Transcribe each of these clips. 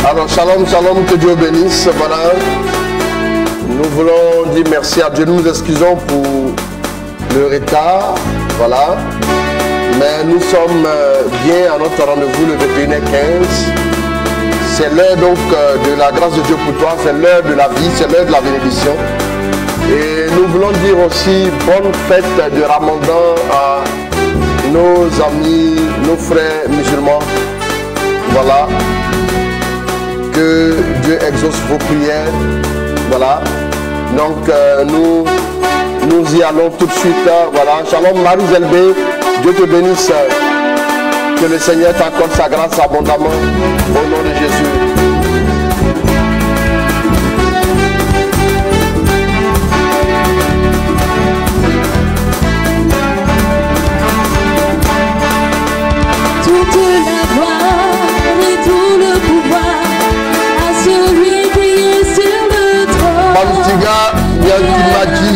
Alors, shalom, shalom, que Dieu bénisse. Voilà. Nous voulons dire merci à Dieu. Nous nous excusons pour le retard. Voilà. Mais nous sommes bien à notre rendez-vous le 21h15. C'est l'heure donc de la grâce de Dieu pour toi. C'est l'heure de la vie. C'est l'heure de la bénédiction. Et nous voulons dire aussi bonne fête de Ramadan à nos amis, nos frères musulmans. Voilà. Que Dieu exauce vos prières. Voilà. Donc nous y allons tout de suite. Voilà. Shalom Marie Zelbé. Dieu te bénisse. Que le Seigneur t'accorde sa grâce abondamment. Au nom de Jésus. Toute la gloire et tout le pouvoir à celui qui est sur le trône. Mantiga, Yantimaji.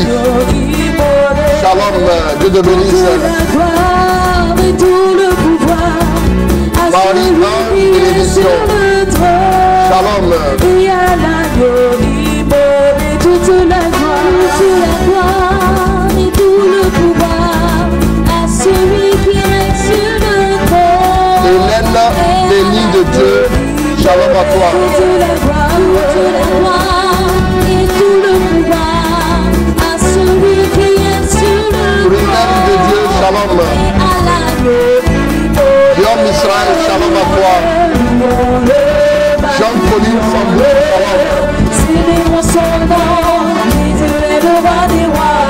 Shalom, Dieu te bénisse. Toute la gloire et tout le pouvoir à celui qui est sur le trône. Shalom. Et à l'agneau immolé toute la gloire et tout le pouvoir à celui qui est sur le trône. Hélène, bénie de Dieu. Shalom à toi. Toute la gloire et tout le pouvoir à celui qui est sur le Brunel de Dieu, shalom. et à l'agneau Guillaume Israël, shalom à toi. Jean-Pauline Sambou, shalom. célébrons son nom, Jésus est le roi des rois.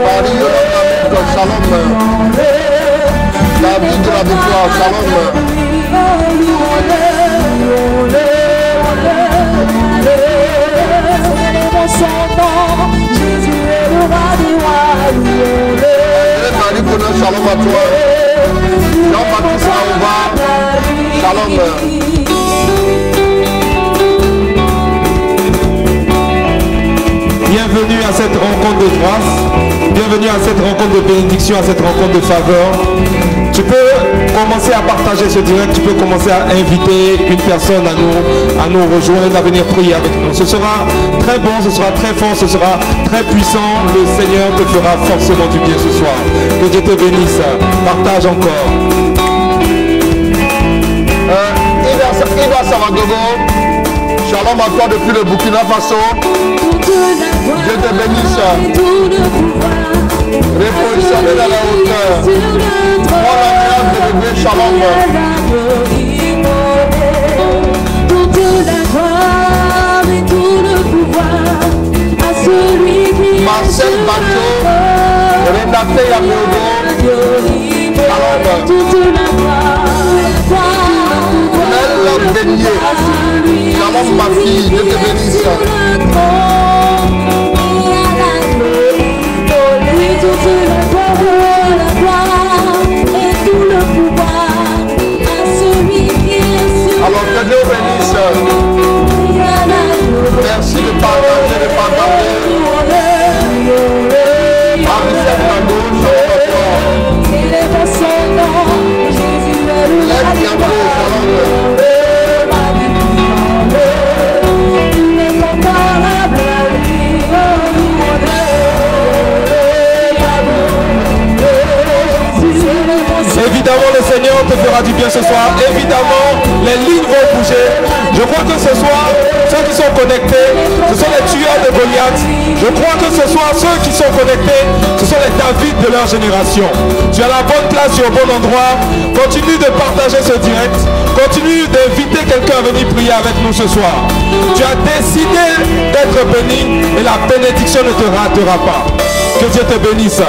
Marie Yolanda, shalom. David de la victoire, shalom. Célébrons son nom, Jésus est le roi des rois. Marie Bonan, shalom à toi. Jean-Baptiste Aouba, shalom. Bienvenue à cette rencontre de grâce, bienvenue à cette rencontre de bénédiction, à cette rencontre de faveur. Tu peux commencer à partager ce direct, tu peux commencer à inviter une personne à nous rejoindre, à venir prier avec nous. Ce sera très bon, ce sera très fort, ce sera très puissant. Le Seigneur te fera forcément du bien ce soir. Que Dieu te bénisse. Partage encore. Iba Savadogo, shalom à toi depuis le Burkina Faso. Dieu te bénisse. Repositionné dans la hauteur. Prends la grâce de Dieu, shalom. Toute la gloire et tout le pouvoir à celui qui Marcel Bateau, Renate Yaméogo, shalom. toute la gloire Mel Beignet, shalom ma fille, Dieu te bénisse. Alors que Dieu bénisse. Merci de partager, de partager. Maricel Mando, Lève Yango, shalom. Évidemment, le Seigneur te fera du bien ce soir. Évidemment, les lignes vont bouger. Je crois que ce soir, ceux qui sont connectés, ce sont les tueurs de Goliath. Je crois que ce soir, ceux qui sont connectés, ce sont les David de leur génération. Tu as la bonne place, tu es au bon endroit. Continue de partager ce direct. Continue d'inviter quelqu'un à venir prier avec nous ce soir. Tu as décidé d'être béni et la bénédiction ne te ratera pas. Que Dieu te bénisse.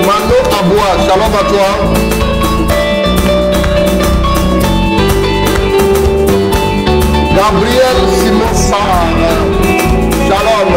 Mano Aboua, shalom à toi. Gabriel Simon Sarr, shalom.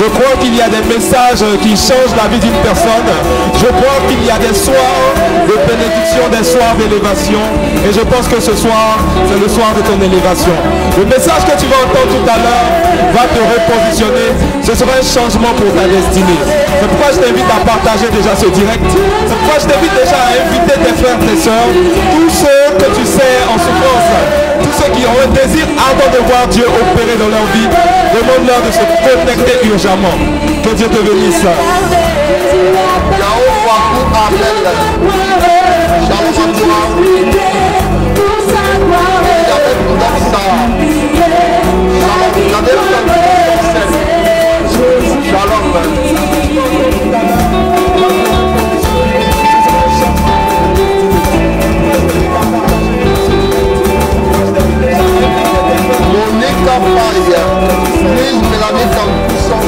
Je crois qu'il y a des messages qui changent la vie d'une personne. Je crois qu'il y a des soirs de bénédiction, des soirs d'élévation. Et je pense que ce soir, c'est le soir de ton élévation. Le message que tu vas entendre tout à l'heure va te repositionner. Ce sera un changement pour ta destinée. C'est pourquoi je t'invite à partager déjà ce direct. C'est pourquoi je t'invite déjà à inviter tes frères, tes sœurs, tous ceux que tu sais en souffrance, tous ceux qui ont un désir ardent de voir Dieu opérer dans leur vie. Demande-leur de se connecter urgemment. Que Dieu te bénisse. Monica Paria, Lise Mélanie Campusson,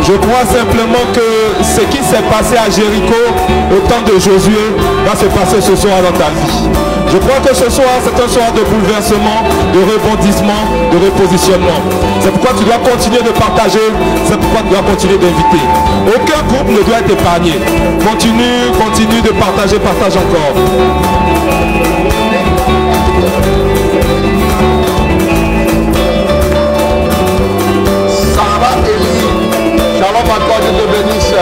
Je crois simplement que ce qui s'est passé à Jéricho au temps de Josué va se passer ce soir dans ta vie. Je crois que ce soir, c'est un soir de bouleversement, de rebondissement, de repositionnement. C'est pourquoi tu dois continuer de partager, c'est pourquoi tu dois continuer d'inviter. Aucun groupe ne doit être épargné. Continue de partager, partage encore. Sarah Elie, shalom à toi, Dieu te bénisse.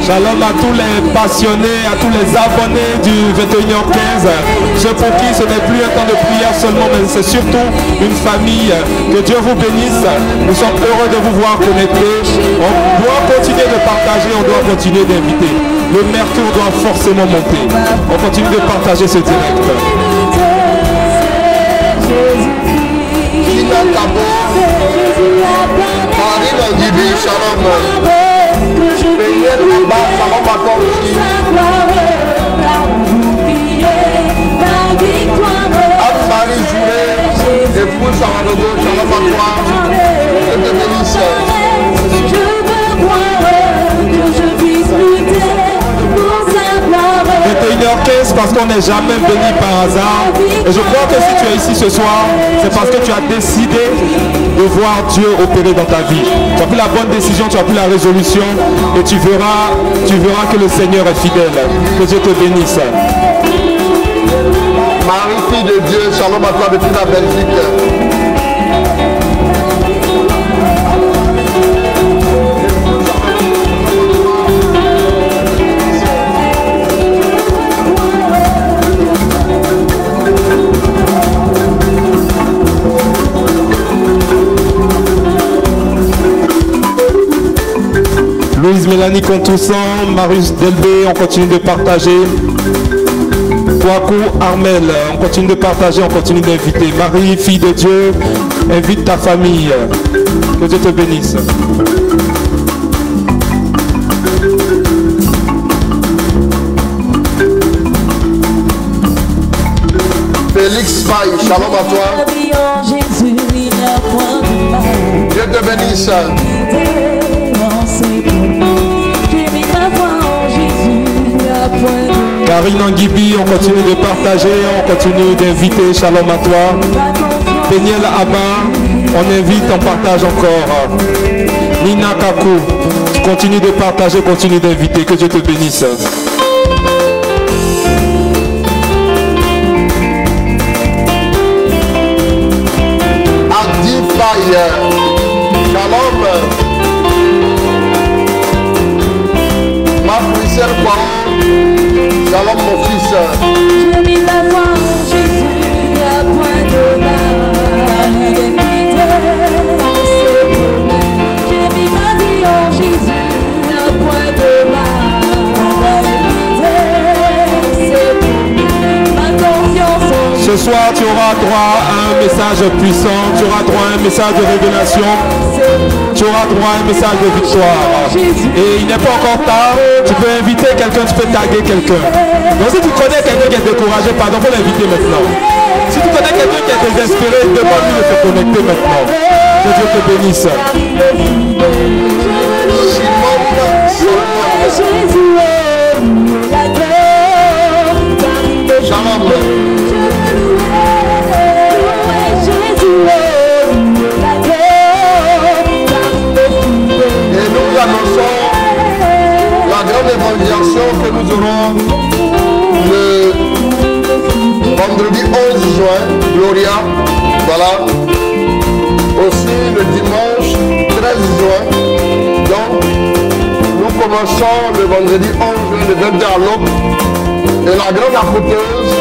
Shalom à tous les passionnés, à tous les abonnés du 21h15. Ceux pour qui ce n'est plus un temps de prière seulement, mais c'est surtout une famille. Que Dieu vous bénisse. Nous sommes heureux de vous voir connectés. On doit continuer de partager, on doit continuer d'inviter. Le mercure doit forcément monter. On continue de partager ce direct. Anne-Marie Joulet, épouse Saradogo, shalom à toi, je te bénisse. Je veux croire que je puisse lutter pour savoir 21h15 parce qu'on n'est jamais béni par hasard. Et je crois que si tu es ici ce soir, c'est parce que tu as décidé de voir Dieu opérer dans ta vie. Tu as pris la bonne décision, tu as pris la résolution et tu verras que le Seigneur est fidèle. Que Dieu te bénisse. Marie, fille de Dieu, shalom à toi depuis la Belgique. Louise Mélanie Contoussan, Marius Delbé, on continue de partager. Kwaku Armel, on continue de partager, on continue d'inviter. Marie, fille de Dieu, invite ta famille. Que Dieu te bénisse. Félix Faye, shalom à toi. Dieu te bénisse. Karine Anguibi, on continue de partager, on continue d'inviter. Shalom à toi. Péniel Abba, on invite, on partage encore. Nina Kakou, continue de partager, continue d'inviter. Que Dieu te bénisse. Adi Faye, shalom. Ma Bruxelles Kwaon, shalom mon fils. J'ai mis ma foi en Jésus, à point de ma identité, c'est pour moi. J'ai mis ma vie en Jésus, à point de ma identité, c'est pour moi. Ma confiance en Ce soir, tu auras droit à un message puissant, tu auras droit à un message de révélation, tu auras droit à un message de victoire. Et il n'est pas encore tard, tu peux inviter quelqu'un, tu peux taguer quelqu'un. Donc si tu connais quelqu'un qui est découragé, pardon, faut l'inviter maintenant. Si tu connais quelqu'un qui est désespéré, demande-lui de se connecter maintenant. Que Dieu te bénisse. Shalom. Et nous annonçons la grande évangélisation que nous aurons le vendredi 11 juin, Gloria, voilà. Aussi le dimanche 13 juin. Donc, nous commençons le vendredi 11 juin de 20h à l'aube. Et la grande apothéose,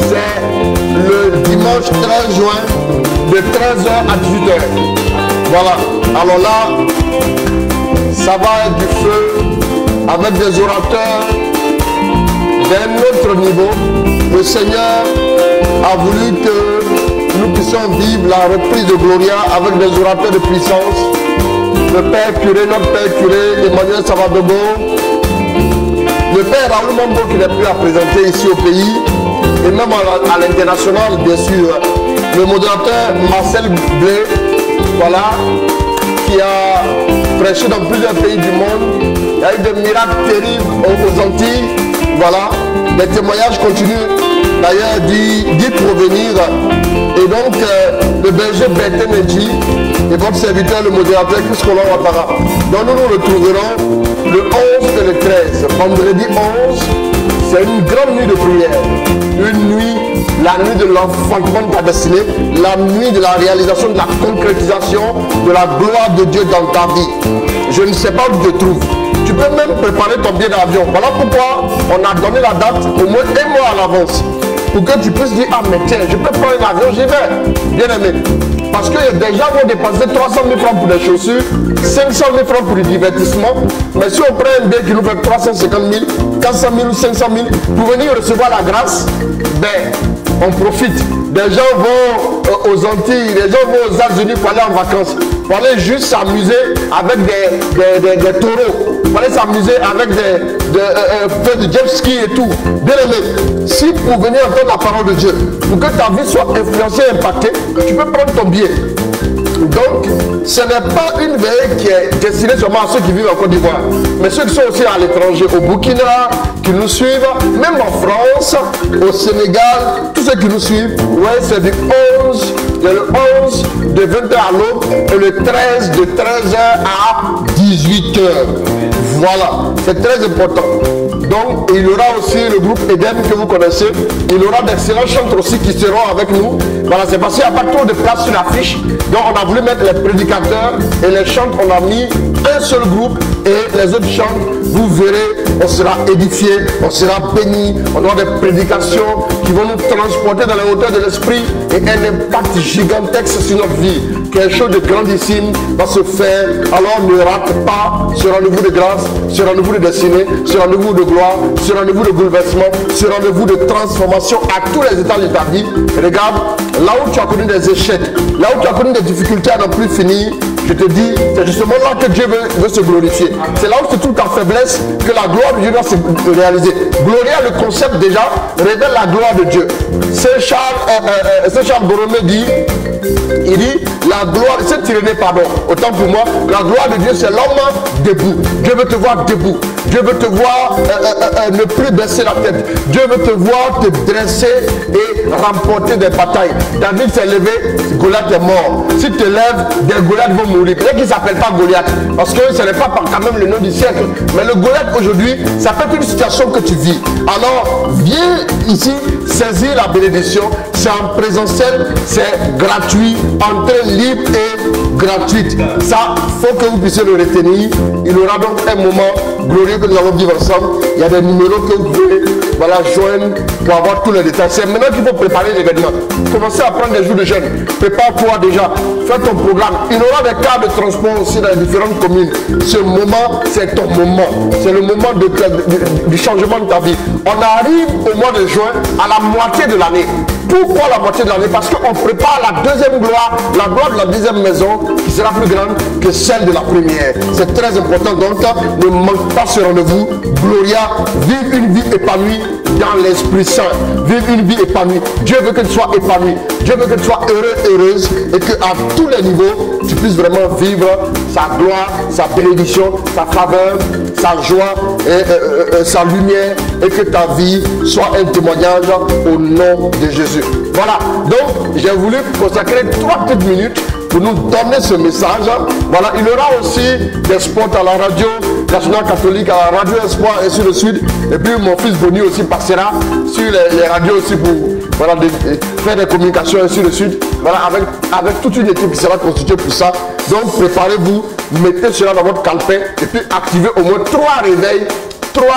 c'est le dimanche 13 juin de 13h à 18h. Voilà. Alors là, ça va être du feu avec des orateurs d'un autre niveau. Le Seigneur a voulu que nous puissions vivre la reprise de Gloria avec des orateurs de puissance. Le Père Curé, notre Père Curé, Emmanuel Savadogo, le Père Raoul Mambo qui n'est plus à présenter ici au pays, et même à l'international, bien sûr. Le modérateur Marcel Blé, voilà, qui a prêché dans plusieurs pays du monde. Il y a eu des miracles terribles aux Antilles. Voilà, les témoignages continuent d'ailleurs d'y provenir. Et donc, le berger Bertin Edji et votre serviteur, le modérateur Chris Colomb Ouattara. Donc, nous nous retrouverons le 11 et le 13. Vendredi 11, c'est une grande nuit de prière. Une nuit, la nuit de l'enfantement de ta destinée, la nuit de la réalisation, de la concrétisation de la gloire de Dieu dans ta vie. Je ne sais pas où tu te trouves. Tu peux même préparer ton billet d'avion. Voilà pourquoi on a donné la date au moins 1 mois à l'avance. Pour que tu puisses dire, ah mais tiens, je peux prendre un avion, j'y vais. Bien aimé. Parce que des gens vont dépenser 300 000 francs pour des chaussures, 500 000 francs pour du divertissement. Mais si on prend un billet qui nous fait 350 000, 400 000 ou 500 000 pour venir recevoir la grâce, ben, on profite. Des gens vont aux Antilles, des gens vont aux États-Unis pour aller en vacances. Pour aller juste s'amuser avec des taureaux. Pour aller s'amuser avec faire du jet ski et tout. Bien aimé, si pour venir entendre la parole de Dieu, pour que ta vie soit influencée et impactée, tu peux prendre ton billet. Donc, ce n'est pas une veille qui est destinée seulement à ceux qui vivent en Côte d'Ivoire, mais ceux qui sont aussi à l'étranger, au Burkina, qui nous suivent, même en France, au Sénégal, tous ceux qui nous suivent, ouais, c'est du 11, le 11 de 20h à l'aube et le 13 de 13h à 18h. Voilà, c'est très important. Donc, il y aura aussi le groupe Eden que vous connaissez. Il y aura d'excellents chantres aussi qui seront avec nous. Voilà, c'est parce qu'il n'y a pas trop de place sur l'affiche. Donc, on a voulu mettre les prédicateurs et les chantres. On a mis un seul groupe et les autres chantres. Vous verrez, on sera édifié, on sera béni. On aura des prédications qui vont nous transporter dans les hauteurs de l'esprit et un impact gigantesque sur notre vie. Quelque chose de grandissime va se faire. Alors, ne rate pas ce rendez-vous de grâce, ce rendez-vous de destinée, ce rendez-vous de gloire, ce rendez-vous de bouleversement, ce rendez-vous de transformation à tous les états de ta vie. Regarde, là où tu as connu des échecs, là où tu as connu des difficultés à n'en plus finir, je te dis, c'est justement là que Dieu veut se glorifier. C'est là où se trouve ta faiblesse que la gloire de Dieu doit se réaliser. Gloria, le concept déjà, révèle la gloire de Dieu. Saint Charles Borromée dit, il dit, la gloire, c'est Irénée, pardon, autant pour moi, la gloire de Dieu, c'est l'homme debout. Dieu veut te voir debout. Dieu veut te voir ne plus baisser la tête. Dieu veut te voir te dresser et remporter des batailles. David s'est levé, Goliath est mort. Si tu te lèves, des Goliaths vont mourir. Peut-être qu'il ne s'appelle pas Goliath, parce que ce n'est pas quand même le nom du siècle. Mais le Goliath aujourd'hui, ça peut être une situation que tu vis. Alors, viens ici saisir la bénédiction. C'est en présentiel, c'est gratuit, entrée libre et gratuite. Ça, il faut que vous puissiez le retenir. Il y aura donc un moment glorieux que nous allons vivre ensemble. Il y a des numéros que vous pouvez joindre pour avoir tous les détails. C'est maintenant qu'il faut préparer l'événement. Commencez à prendre des jours de jeûne. Prépare-toi déjà. Fais ton programme. Il y aura des cas de transport aussi dans les différentes communes. Ce moment, c'est ton moment. C'est le moment du changement de ta vie. On arrive au mois de juin à la moitié de l'année. Pourquoi la moitié de l'année? Parce qu'on prépare la deuxième gloire, la gloire de la deuxième maison qui sera plus grande que celle de la première. C'est très important, donc ne manque pas ce rendez-vous. Gloria, vive une vie épanouie dans l'Esprit Saint. Vive une vie épanouie. Dieu veut que tu sois épanoui. Dieu veut que tu sois heureux, heureuse et qu'à tous les niveaux, tu puisses vraiment vivre sa gloire, sa bénédiction, sa faveur, sa joie et sa lumière et que ta vie soit un témoignage au nom de Jésus. Voilà, donc j'ai voulu consacrer 3 petites minutes pour nous donner ce message. Voilà, il y aura aussi des spots à la radio nationale catholique, à la radio Espoir et ainsi de suite. Et puis mon fils Bonnie aussi passera sur les radios aussi pour voilà, faire des communications et ainsi de suite. Voilà, avec toute une équipe qui sera constituée pour ça. Donc préparez-vous, mettez cela dans votre calepin et puis activez au moins 3 réveils, 3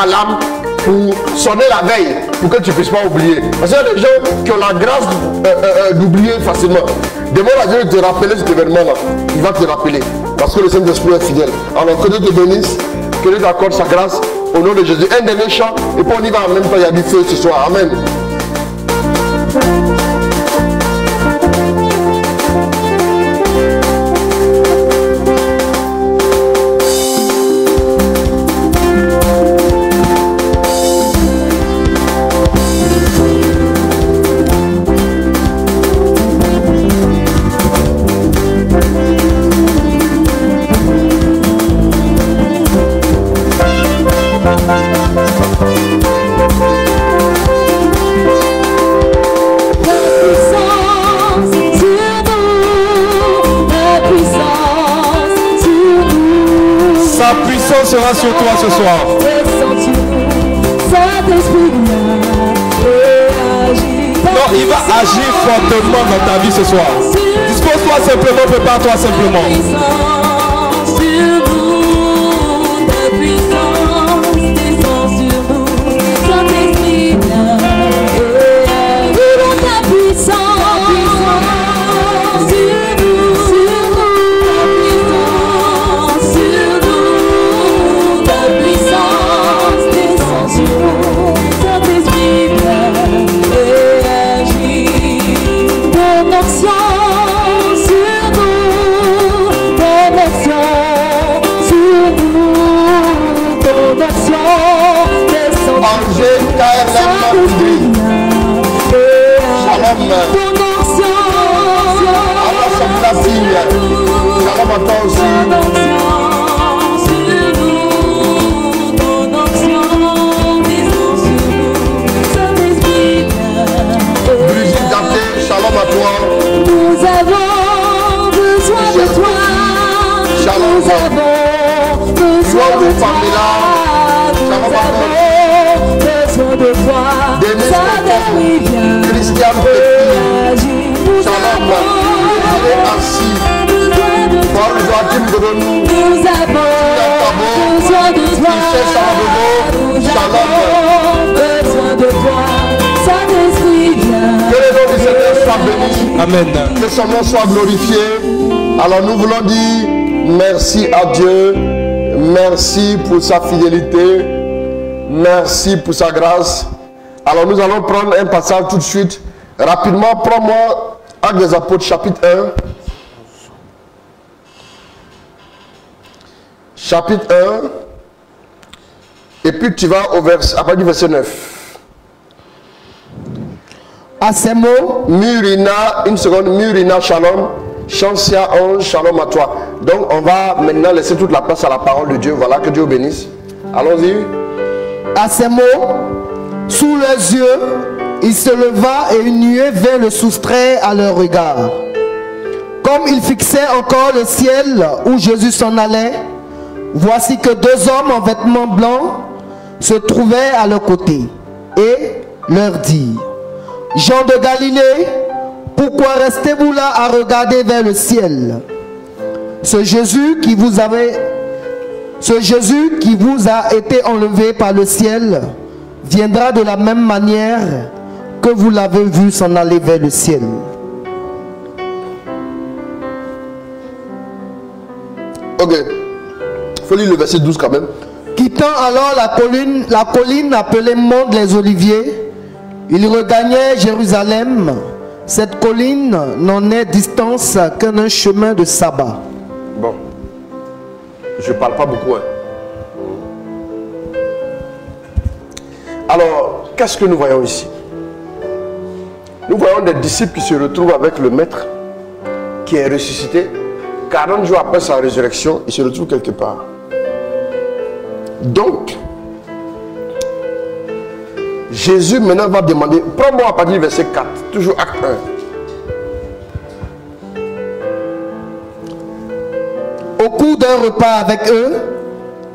alarmes pour sonner la veille, pour que tu ne puisses pas oublier. Parce qu'il y a des gens qui ont la grâce d'oublier facilement. Demande à Dieu de te rappeler cet événement-là. Il va te rappeler. Parce que le Saint-Esprit est fidèle. Alors que Dieu te bénisse, que Dieu t'accorde sa grâce au nom de Jésus. Un dernier chant, et puis on y va en même temps. Il y a du feu ce soir. Amen. Sera sur toi ce soir. Non, il va agir fortement dans ta vie ce soir. Dispose-toi simplement, prépare-toi simplement. Amen. Que son nom soit glorifié. Alors nous voulons dire merci à Dieu. Merci pour sa fidélité. Merci pour sa grâce. Alors nous allons prendre un passage tout de suite. Rapidement, prends-moi Actes des Apôtres chapitre 1. Chapitre 1. Et puis tu vas au verset, à partir du verset 9. À ces mots, Murina, une seconde, Murina, shalom, Chansia 11, shalom à toi. Donc on va maintenant laisser toute la place à la parole de Dieu. Voilà, que Dieu bénisse. Allons-y. À ces mots, sous leurs yeux, il se leva et une nuée vint le soustraire à leur regard. Comme il fixait encore le ciel où Jésus s'en allait, voici que 2 hommes en vêtements blancs se trouvaient à leur côté et leur dirent: Jean de Galilée, pourquoi restez-vous là à regarder vers le ciel? Ce Jésus qui vous a été enlevé par le ciel viendra de la même manière que vous l'avez vu s'en aller vers le ciel. Ok. Il faut lire le verset 12 quand même. Quittant alors la colline appelée Mont des Oliviers, Il regagnait Jérusalem. Cette colline n'en est distance qu'un chemin de sabbat. Bon, je ne parle pas beaucoup. Hein. Alors, qu'est-ce que nous voyons ici? Nous voyons des disciples qui se retrouvent avec le maître qui est ressuscité. 40 jours après sa résurrection, il se retrouve quelque part. Donc, Jésus maintenant va demander, prends-moi à partir du verset 4, toujours acte 1. Au cours d'un repas avec eux,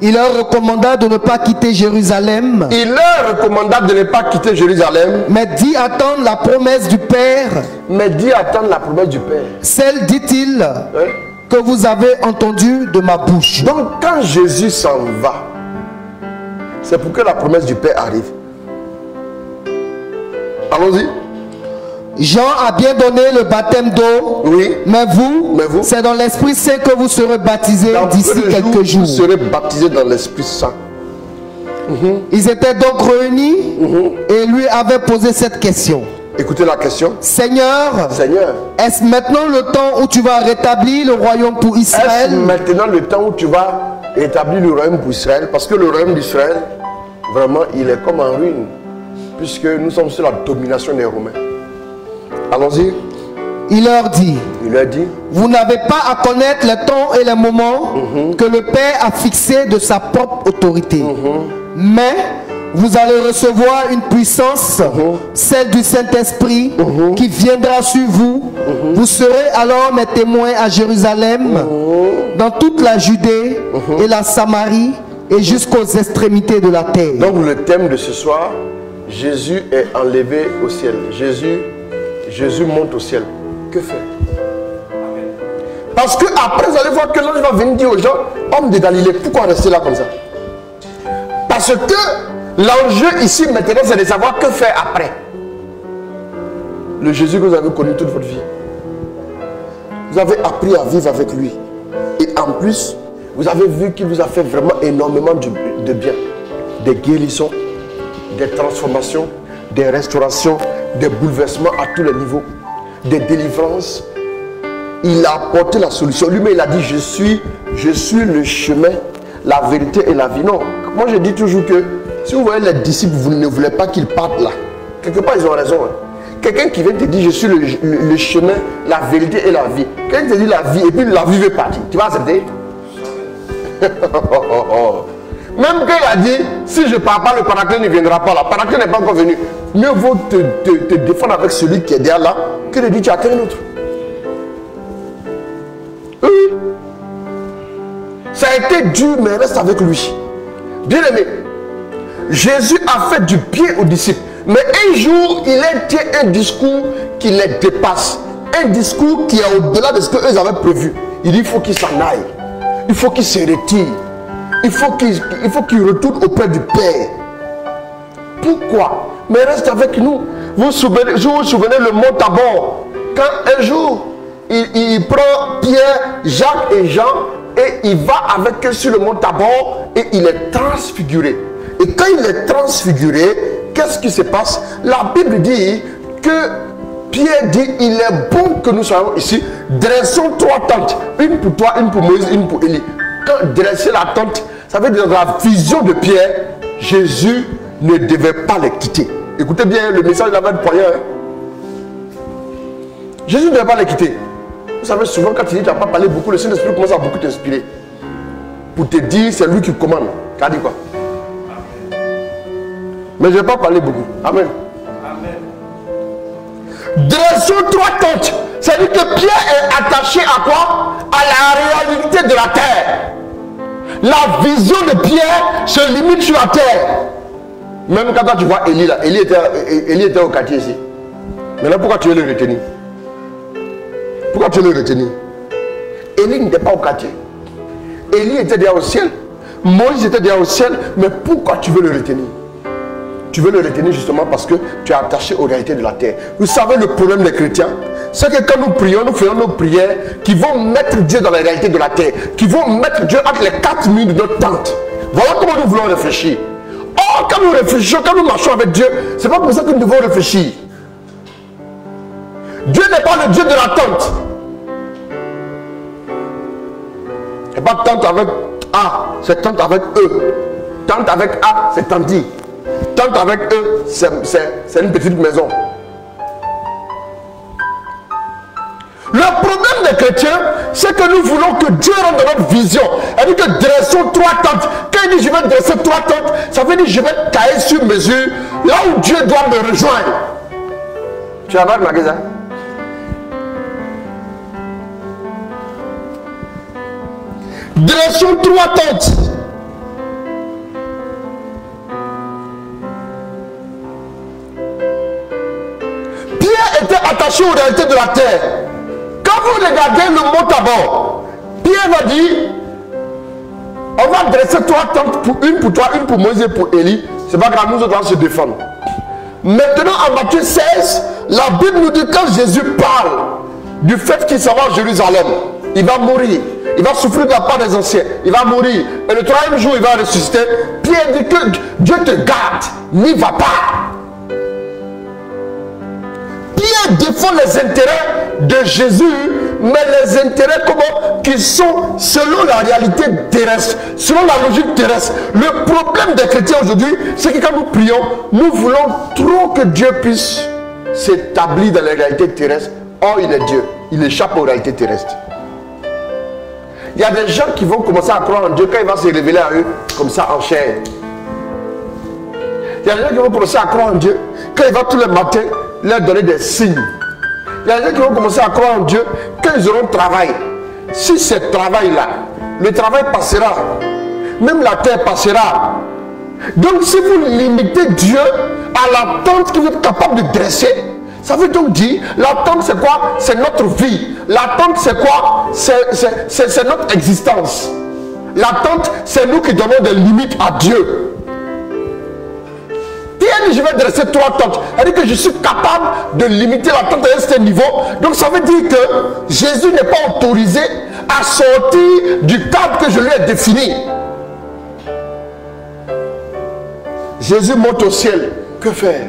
il leur recommanda de ne pas quitter Jérusalem. Il leur recommanda de ne pas quitter Jérusalem. Mais d'y attendre la promesse du Père. Mais d'y attendre la promesse du Père. Celle, dit-il, hein? Que vous avez entendue de ma bouche. Donc quand Jésus s'en va, c'est pour que la promesse du Père arrive. Allons-y. Jean a bien donné le baptême d'eau. Oui. Mais vous, c'est dans l'Esprit Saint que vous serez baptisés d'ici quelques jours. Vous serez baptisés dans l'Esprit Saint. Ils étaient donc réunis et lui avaient posé cette question. Écoutez la question. Seigneur, est-ce maintenant le temps où tu vas rétablir le royaume pour Israël? Est-ce maintenant le temps où tu vas rétablir le royaume pour Israël? Parce que le royaume d'Israël, vraiment, il est comme en ruine. Puisque nous sommes sous la domination des Romains. Allons-y. Il leur dit, vous n'avez pas à connaître les temps et les moments que le Père a fixés de sa propre autorité. Mais vous allez recevoir une puissance, celle du Saint-Esprit, qui viendra sur vous. Vous serez alors mes témoins à Jérusalem, dans toute la Judée et la Samarie, et jusqu'aux extrémités de la terre. Donc le thème de ce soir, Jésus est enlevé au ciel. Jésus monte au ciel. Que faire? Parce que après vous allez voir que l'ange va venir dire aux gens, hommes de Galilée, pourquoi rester là comme ça? Parce que l'enjeu ici maintenant c'est de savoir que faire après. Le Jésus que vous avez connu toute votre vie. Vous avez appris à vivre avec lui. Et en plus, vous avez vu qu'il vous a fait vraiment énormément de bien. Des guérisons, des transformations, des restaurations, des bouleversements à tous les niveaux, des délivrances. Il a apporté la solution. Lui-même, il a dit, je suis le chemin, la vérité et la vie. Non, moi je dis toujours que si vous voyez les disciples, vous ne voulez pas qu'ils partent là. Quelque part, ils ont raison. Hein. Quelqu'un qui vient te dire, je suis le chemin, la vérité et la vie. Quelqu'un te dit la vie et puis la vie veut partir. Tu vas accepter? Même quand il a dit, si je ne pars pas, le Paraclet ne viendra pas là. Le Paraclet n'est pas encore venu. Mieux vaut te défendre avec celui qui est derrière là que de dire tu attends un autre. Oui. Ça a été dur, mais reste avec lui. Bien aimé, Jésus a fait du bien aux disciples. Mais un jour, il a dit un discours qui les dépasse. Un discours qui est au-delà de ce qu'eux avaient prévu. Il dit, il faut qu'ils s'en aillent. Il faut qu'ils se retirent. Il faut qu'il retourne auprès du Père. Pourquoi? Mais reste avec nous. Vous vous souvenez le mont Tabor. Quand un jour, il prend Pierre, Jacques et Jean et il va avec eux sur le mont Tabor et il est transfiguré. Et quand il est transfiguré, qu'est-ce qui se passe? La Bible dit que Pierre dit, il est bon que nous soyons ici. Dressons 3 tentes. Une pour toi, une pour Moïse, une pour Élie. Quand dresser la tente, ça veut dire dans la vision de Pierre, Jésus ne devait pas les quitter. Écoutez bien, le message d'Avant Poyen. Jésus ne devait pas les quitter. Vous savez, souvent quand tu dis que tu n'as pas parlé beaucoup, le Saint-Esprit commence à beaucoup t'inspirer. Pour te dire, c'est lui qui commande. Tu as dit quoi? Mais je ne vais pas parler beaucoup. Amen. Dressons 3 tentes. C'est-à-dire que Pierre est attaché à quoi? À la réalité de la terre. La vision de Pierre se limite sur la terre. Même quand tu vois Élie là, Élie était au quartier ici. Maintenant pourquoi tu veux le retenir? Pourquoi tu veux le retenir? Élie n'était pas au quartier. Élie était déjà au ciel. Moïse était déjà au ciel. Mais pourquoi tu veux le retenir? Tu veux le retenir justement parce que tu es attaché aux réalités de la terre. Vous savez le problème des chrétiens? C'est que quand nous prions, nous faisons nos prières qui vont mettre Dieu dans la réalité de la terre. Qui vont mettre Dieu entre les 4 murs de notre tente. Voilà comment nous voulons réfléchir. Or, quand nous réfléchissons, quand nous marchons avec Dieu, c'est pas pour ça que nous devons réfléchir. Dieu n'est pas le Dieu de l'attente. Et pas tente avec A, c'est tente avec E. Tente avec A, c'est tanti. Tente avec E, c'est une petite maison. Le problème des chrétiens, c'est que nous voulons que Dieu rentre dans notre vision. Elle dit que dressons 3 tentes. Quand il dit je vais dresser 3 tentes, ça veut dire je vais tailler sur mesure là où Dieu doit me rejoindre. Tu as remarqué ça? Dressons 3 tentes. Pierre était attaché aux réalités de la terre. Quand vous regardez le mot Tabor, Pierre va dire, on va dresser 3 tentes, une pour toi, une pour Moïse et pour Élie. C'est pas grave, nous autres on se défendre. Maintenant en Matthieu 16, la Bible nous dit quand Jésus parle du fait qu'il s'en va à Jérusalem, il va mourir, il va souffrir de la part des anciens, il va mourir, et le 3e jour il va ressusciter. Pierre dit que Dieu te garde, n'y va pas. Pierre défend les intérêts de Jésus, mais les intérêts comment qui sont selon la réalité terrestre, selon la logique terrestre. Le problème des chrétiens aujourd'hui, c'est que quand nous prions, nous voulons trop que Dieu puisse s'établir dans les réalités terrestres. Or, il est Dieu, il échappe aux réalités terrestres. Il y a des gens qui vont commencer à croire en Dieu quand il va se révéler à eux, comme ça en chair. Il y a des gens qui vont commencer à croire en Dieu quand il va tous les matins leur donner des signes. Il y a des gens qui vont commencer à croire en Dieu quand ils auront travail. Si ce travail-là, le travail passera, même la terre passera. Donc si vous limitez Dieu à la tente que vous êtes capable de dresser, ça veut donc dire, la tente c'est quoi? C'est notre vie. La tente c'est quoi? C'est notre existence. La tente c'est nous qui donnons des limites à Dieu. Pierre dit je vais dresser 3 tentes. Elle dit que je suis capable de limiter la tente à un certain niveau. Donc ça veut dire que Jésus n'est pas autorisé à sortir du cadre que je lui ai défini. Jésus monte au ciel. Que faire?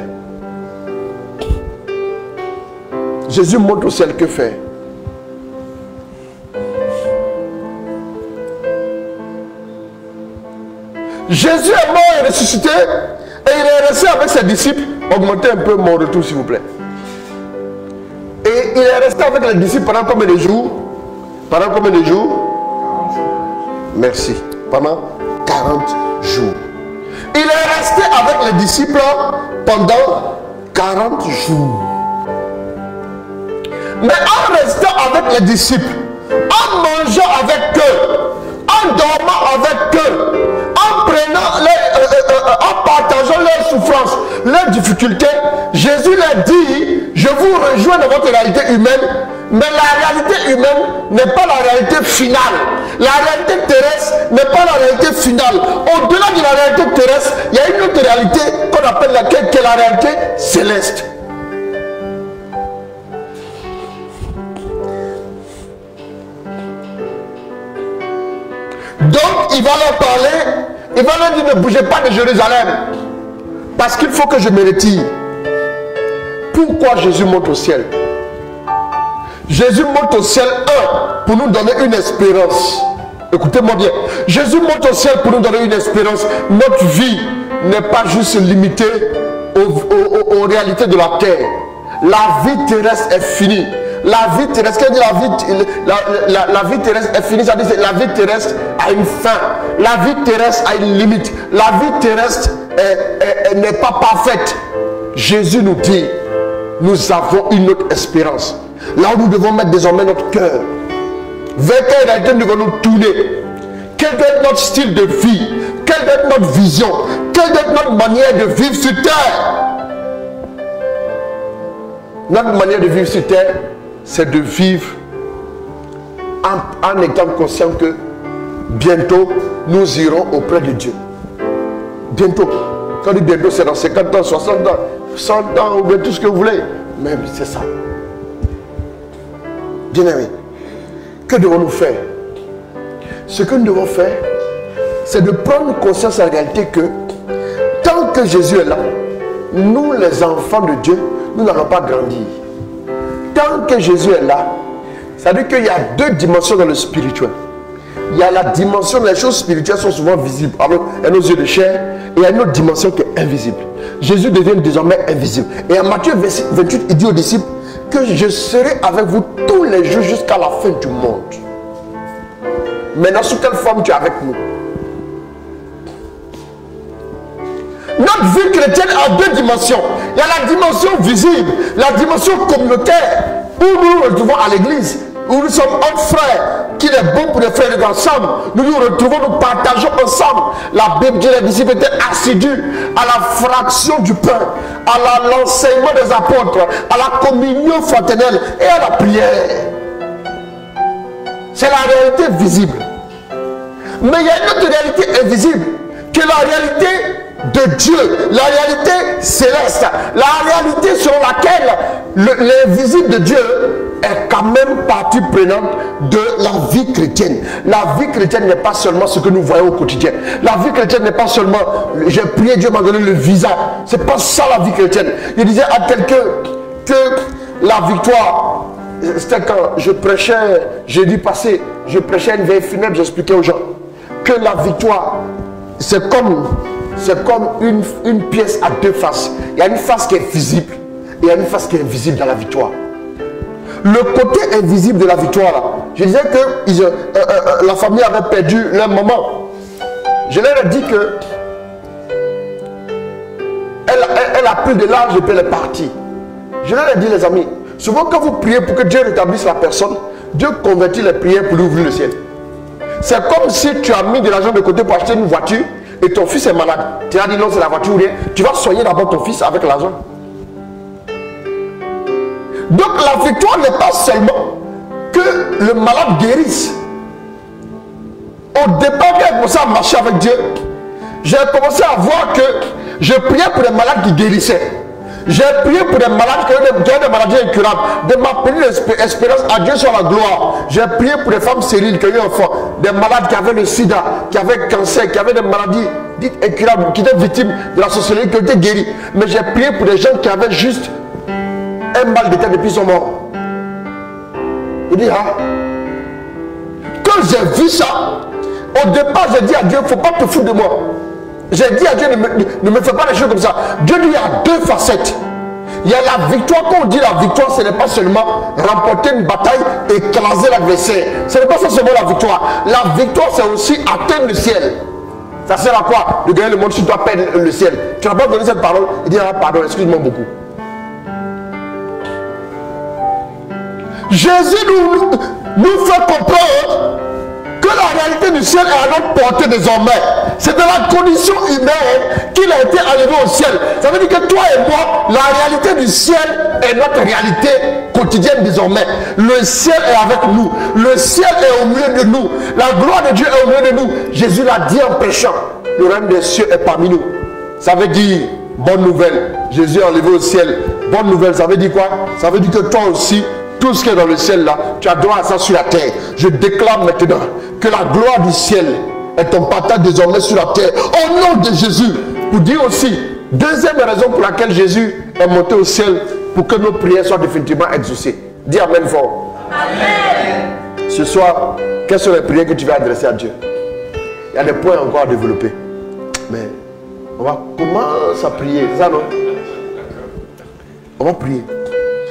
Jésus monte au ciel. Que faire? Jésus est mort et ressuscité. Et il est resté avec ses disciples. Augmentez un peu mon retour s'il vous plaît. Et il est resté avec les disciples pendant combien de jours? Pendant combien de jours? Merci. Pendant 40 jours. Il est resté avec les disciples pendant 40 jours. Mais en restant avec les disciples, en mangeant avec eux, en dormant avec eux, en prenant en partageant leurs souffrances, leurs difficultés, Jésus leur dit, je vous rejoins dans votre réalité humaine, mais la réalité humaine n'est pas la réalité finale. La réalité terrestre n'est pas la réalité finale. Au-delà de la réalité terrestre, il y a une autre réalité qu'on appelle laquelle qui est la réalité céleste. Donc il va leur parler, il va leur dire ne bougez pas de Jérusalem, parce qu'il faut que je me retire. Pourquoi Jésus monte au ciel? Jésus monte au ciel, pour nous donner une espérance. Écoutez-moi bien. Jésus monte au ciel pour nous donner une espérance. Notre vie n'est pas juste limitée aux réalités de la terre. La vie terrestre est finie. La vie terrestre, quand la vie terrestre est finie, ça dit que la vie terrestre a une fin. La vie terrestre a une limite. La vie terrestre n'est pas parfaite. Jésus nous dit, nous avons une autre espérance. Là où nous devons mettre désormais notre cœur. Vers quelle réalité nous devons nous tourner? Quel doit être notre style de vie? Quelle doit être notre vision? Quelle doit être notre manière de vivre sur terre? Notre manière de vivre sur terre, c'est de vivre en étant conscient que bientôt nous irons auprès de Dieu. Bientôt. Quand on dit bientôt, c'est dans 50 ans, 60 ans, 100 ans, ou bien tout ce que vous voulez. Mais c'est ça. Bien-aimés, que devons-nous faire? Ce que nous devons faire, c'est de prendre conscience en réalité que tant que Jésus est là, nous les enfants de Dieu, nous n'allons pas grandir. Tant que Jésus est là, ça veut dire qu'il y a deux dimensions dans le spirituel. Il y a la dimension, les choses spirituelles sont souvent visibles avec nos yeux de chair, et il y a une autre dimension qui est invisible. Jésus devient désormais invisible. Et en Matthieu 28, il dit aux disciples que je serai avec vous tous les jours jusqu'à la fin du monde. Maintenant, sous quelle forme tu es avec nous? Notre vie chrétienne a deux dimensions. Il y a la dimension visible, la dimension communautaire, où nous nous retrouvons à l'église, où nous sommes un frère, qu'il est bon pour les frères d'être ensemble. Nous nous retrouvons, nous partageons ensemble. La Bible dit les disciples étaient assidus à la fraction du pain, à l'enseignement des apôtres, à la communion fraternelle et à la prière. C'est la réalité visible. Mais il y a une autre réalité invisible, qui est la réalité de Dieu, la réalité céleste, la réalité selon laquelle l'invisible de Dieu est quand même partie prenante de la vie chrétienne. La vie chrétienne n'est pas seulement ce que nous voyons au quotidien. La vie chrétienne n'est pas seulement j'ai prié, Dieu m'a donné le visa. C'est pas ça la vie chrétienne. Je disais à quelqu'un que la victoire, c'était quand je prêchais jeudi passé, je prêchais une veille funèbre, j'expliquais aux gens que la victoire, c'est comme une pièce à deux faces. Il y a une face qui est visible et il y a une face qui est invisible dans la victoire. Le côté invisible de la victoire, là, je disais que la famille avait perdu leur maman. Je leur ai dit que elle a pris de l'âge et puis elle est partie. Je leur ai dit, les amis, souvent quand vous priez pour que Dieu rétablisse la personne, Dieu convertit les prières pour lui ouvrir le ciel. C'est comme si tu as mis de l'argent de côté pour acheter une voiture et ton fils est malade. Tu as dit non, c'est la voiture ou rien. Tu vas soigner d'abord ton fils avec l'argent. Donc la victoire n'est pas seulement que le malade guérisse. Au départ, quand j'ai commencé à marcher avec Dieu, j'ai commencé à voir que je priais pour les malades qui guérissaient. J'ai prié pour des malades qui ont des maladies incurables. De ma petite espérance à Dieu soit la gloire. J'ai prié pour des femmes stériles qui ont eu un enfant. Des malades qui avaient le sida, qui avaient le cancer, qui avaient des maladies dites incurables, qui étaient victimes de la sorcellerie, qui ont été guéris. Mais j'ai prié pour des gens qui avaient juste un mal de tête depuis son mort. Il dit, ah. Quand j'ai vu ça, au départ, j'ai dit à Dieu, il ne faut pas te foutre de moi. J'ai dit à Dieu, ne me fais pas les choses comme ça. Dieu dit, il y a deux facettes. Il y a la victoire. Quand on dit la victoire, ce n'est pas seulement remporter une bataille et écraser l'adversaire. Ce n'est pas ça seulement la victoire. La victoire, c'est aussi atteindre le ciel. Ça sert à quoi de gagner le monde si tu dois perdre le ciel? Tu n'as pas donné cette parole. Il dit, ah, pardon, excuse-moi beaucoup. Jésus nous fait comprendre que la réalité du ciel est à notre portée désormais. C'est de la condition humaine qu'il a été enlevé au ciel. Ça veut dire que toi et moi, la réalité du ciel est notre réalité quotidienne désormais. Le ciel est avec nous. Le ciel est au milieu de nous. La gloire de Dieu est au milieu de nous. Jésus l'a dit en péchant. Le règne des cieux est parmi nous. Ça veut dire bonne nouvelle. Jésus est enlevé au ciel. Bonne nouvelle, ça veut dire quoi? Ça veut dire que toi aussi, tout ce qui est dans le ciel là, tu as droit à ça sur la terre. Je déclare maintenant que la gloire du ciel est ton partage désormais sur la terre. Au nom de Jésus. Pour dire aussi, deuxième raison pour laquelle Jésus est monté au ciel, pour que nos prières soient définitivement exaucées. Dis amen fort. Amen. Ce soir, quelles sont les prières que tu vas adresser à Dieu? Il y a des points encore à développer. Mais on va commencer à prier. C'est ça, non? On va prier.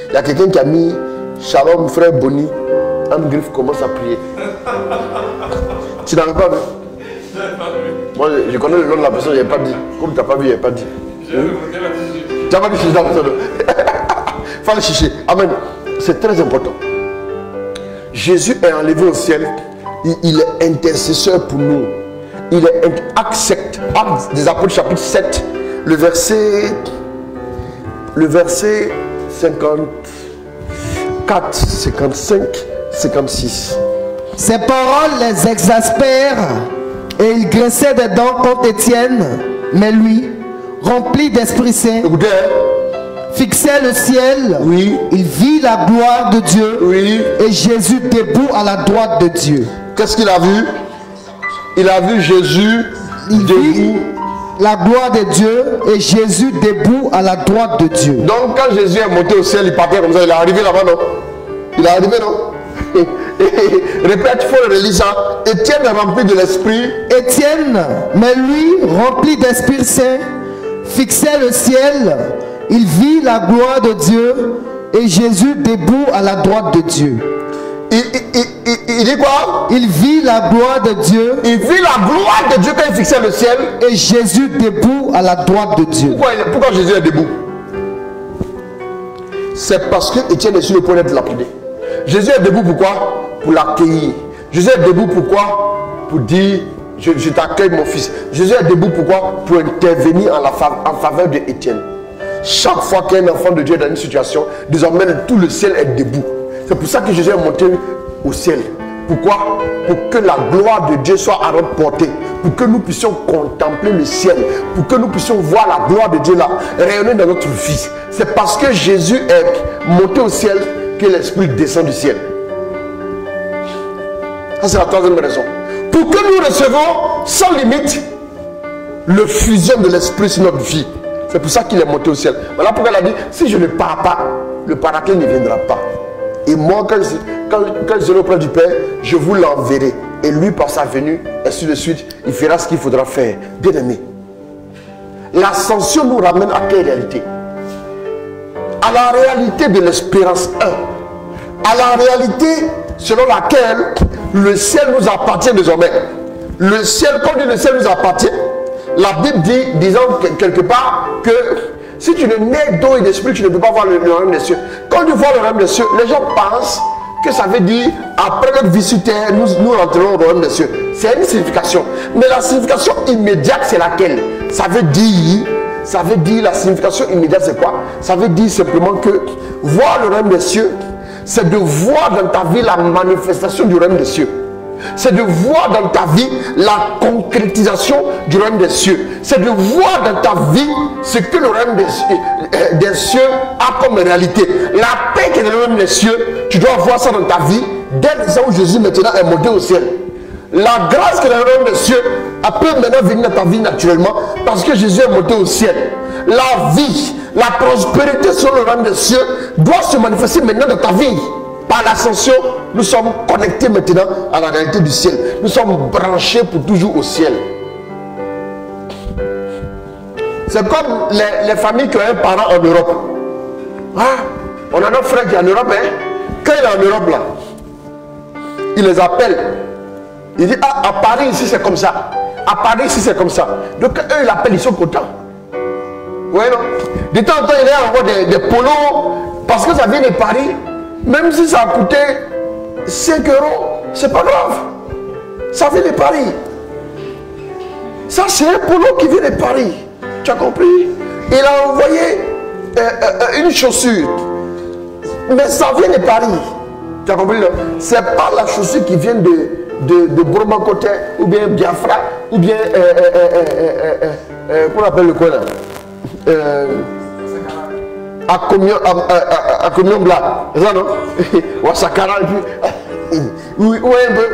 Il y a quelqu'un qui a mis Shalom, frère Bonnie. Anne Griff commence à prier. Tu n'avais pas vu? Moi, je connais le nom de la personne, je n'ai pas dit. Comme tu n'as pas vu, je n'ai pas dit. Tu n'as pas dit chicher dans la personne. Il faut le chicher. Amen. C'est très important. Jésus est enlevé au ciel. Il est intercesseur pour nous. Il est accepte. Actes des Apôtres chapitre 7, le verset 54, 55, 56. Ces paroles les exaspèrent et ils graissaient des dents contre Étienne. Mais lui, rempli d'Esprit Saint, Écoutez, fixait le ciel. Oui. Il vit la gloire de Dieu. Oui. Et Jésus debout à la droite de Dieu. Qu'est-ce qu'il a vu? Il a vu Jésus Il debout vit la gloire de Dieu et Jésus debout à la droite de Dieu. Donc quand Jésus est monté au ciel, il partait comme ça, il est arrivé là-bas, non? Il est arrivé, non? Répète, il faut le relire ça. Étienne est rempli de l'esprit. Étienne, mais lui, rempli d'Esprit Saint, fixait le ciel. Il vit la gloire de Dieu et Jésus debout à la droite de Dieu. Il dit quoi? Il vit la gloire de Dieu. Il vit la gloire de Dieu quand il fixait le ciel. Et Jésus debout à la droite de Dieu. Pourquoi Jésus est debout? C'est parce que Étienne est sur le point d'être lapidé. Jésus est debout pourquoi? Pour l'accueillir. Jésus est debout pourquoi? Pour dire je t'accueille mon fils. Jésus est debout pourquoi? Pour intervenir en faveur de Étienne. Chaque fois qu'un enfant de Dieu est dans une situation, désormais tout le ciel est debout. C'est pour ça que Jésus est monté au ciel. Pourquoi? Pour que la gloire de Dieu soit à notre portée. Pour que nous puissions contempler le ciel. Pour que nous puissions voir la gloire de Dieu là rayonner dans notre vie. C'est parce que Jésus est monté au ciel que l'Esprit descend du ciel. Ça c'est la troisième raison. Pour que nous recevons sans limite le fusion de l'Esprit sur notre vie. C'est pour ça qu'il est monté au ciel. Voilà pourquoi il a dit, si je ne pars pas, le Paraclet ne viendra pas. Et moi, quand je serai auprès du Père, je vous l'enverrai. Et lui, par sa venue, ainsi de suite, il fera ce qu'il faudra faire. Bien aimé, l'ascension nous ramène à quelle réalité? À la réalité de l'espérance 1. À la réalité selon laquelle le ciel nous appartient désormais. Le ciel, quand le ciel nous appartient, la Bible dit, disant quelque part, que si tu ne nais d'eau et d'esprit, tu ne peux pas voir le royaume des cieux. Quand tu vois le royaume des cieux, les gens pensent que ça veut dire, après notre vie sur terre, nous rentrerons au royaume des cieux. C'est une signification. Mais la signification immédiate, c'est laquelle? Ça veut dire, la signification immédiate, c'est quoi? Ça veut dire simplement que voir le royaume des cieux, c'est de voir dans ta vie la manifestation du royaume des cieux. C'est de voir dans ta vie la concrétisation du royaume des cieux. C'est de voir dans ta vie ce que le royaume des cieux a comme réalité. La paix qui est dans le royaume des cieux, tu dois voir ça dans ta vie dès l'instant où Jésus maintenant est monté au ciel. La grâce qui est dans le royaume des cieux, elle peut maintenant venir dans ta vie naturellement parce que Jésus est monté au ciel. La vie, la prospérité sur le royaume des cieux doit se manifester maintenant dans ta vie. Par l'ascension, nous sommes connectés maintenant à la réalité du ciel. Nous sommes branchés pour toujours au ciel. C'est comme les familles qui ont un parent en Europe. Ah, on a notre frère qui est en Europe. Hein? Quand il est en Europe, là, il les appelle. Il dit, ah, à Paris, ici, c'est comme ça. À Paris, ici, c'est comme ça. Donc, eux, ils l'appellent, ils sont contents. Oui, non? De temps en temps, il y a encore des polos. Parce que ça vient de Paris. Même si ça a coûté 5 €, c'est pas grave. Ça vient de Paris. Ça, c'est un polo qui vient de Paris. Tu as compris? Il a envoyé une chaussure. Mais ça vient de Paris. Tu as compris? C'est pas la chaussure qui vient de Bromacotin, ou bien Biafra, ou bien. Qu'on appelle le quoi là? À combien blanc, c'est ça non? Ou à Sakara et puis. Oui, un peu.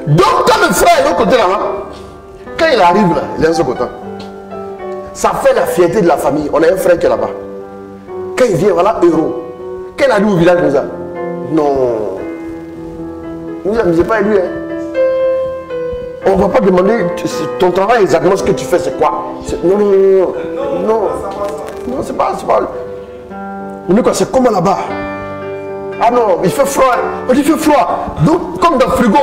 Donc, quand le frère est de l'autre côté là-bas, quand il arrive là, il est un seul content. Ça fait la fierté de la famille. On a un frère qui est là-bas. Quand il vient, voilà, euro. Quand il arrive au village comme ça, non. Nous n'amusons pas lui, hein. On ne va pas demander ton travail exactement ce que tu fais, c'est quoi? Non, non, non, non, non, non, c'est pas. On dit quoi, c'est comment là-bas? Ah non, il fait froid. On dit il fait froid. Donc, comme dans le frigo,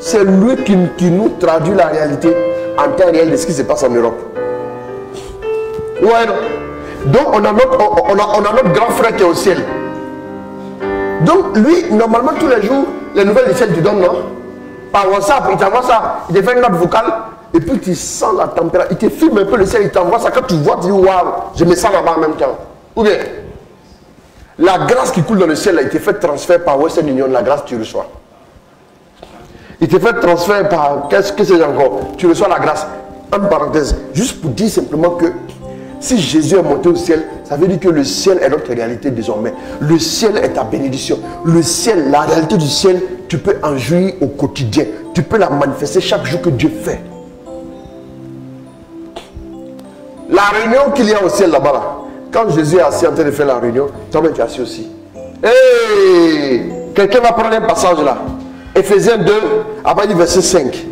c'est lui qui nous traduit la réalité en temps réel de ce qui se passe en Europe. Ouais, non. Donc, on a notre grand frère qui est au ciel. Donc, lui, normalement, tous les jours, les nouvelles du ciel, tu donnes, non? Par WhatsApp, il t'envoie ça, il te fait une note vocale, et puis tu sens la température, il te filme un peu le ciel, il t'envoie ça, quand tu vois, tu dis waouh, je me sens là-bas en même temps. Ou bien, la grâce qui coule dans le ciel, là, il te fait transfert par Western Union, la grâce tu reçois. Il te fait transfert par, qu'est-ce que c'est encore? Tu reçois la grâce. En parenthèse, juste pour dire simplement que si Jésus est monté au ciel, ça veut dire que le ciel est notre réalité désormais. Le ciel est ta bénédiction. Le ciel, la réalité du ciel tu peux en jouir au quotidien. Tu peux la manifester chaque jour que Dieu fait. La réunion qu'il y a au ciel là-bas, là, quand Jésus est assis en train de faire la réunion, toi-même tu es assis aussi. Hey, quelqu'un va prendre un passage là. Ephésiens 2, après du verset 5.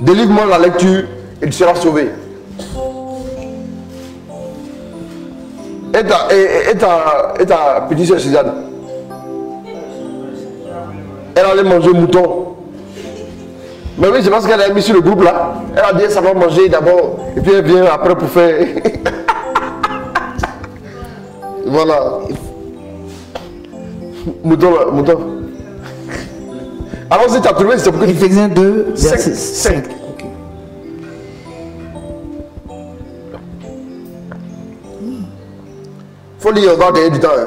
Délivre-moi la lecture et tu seras sauvé. Et ta petite soeur Suzanne, elle allait manger mouton. Mais oui, c'est parce qu'elle a mis sur le groupe là. Elle a dit ça va manger d'abord. Et puis elle vient après pour faire. Voilà. Mouton. Alors si tu as trouvé, c'est pourquoi tu fais Ephésiens 2, verset 5. 5. Faut lire encore derrière du temps. Hein.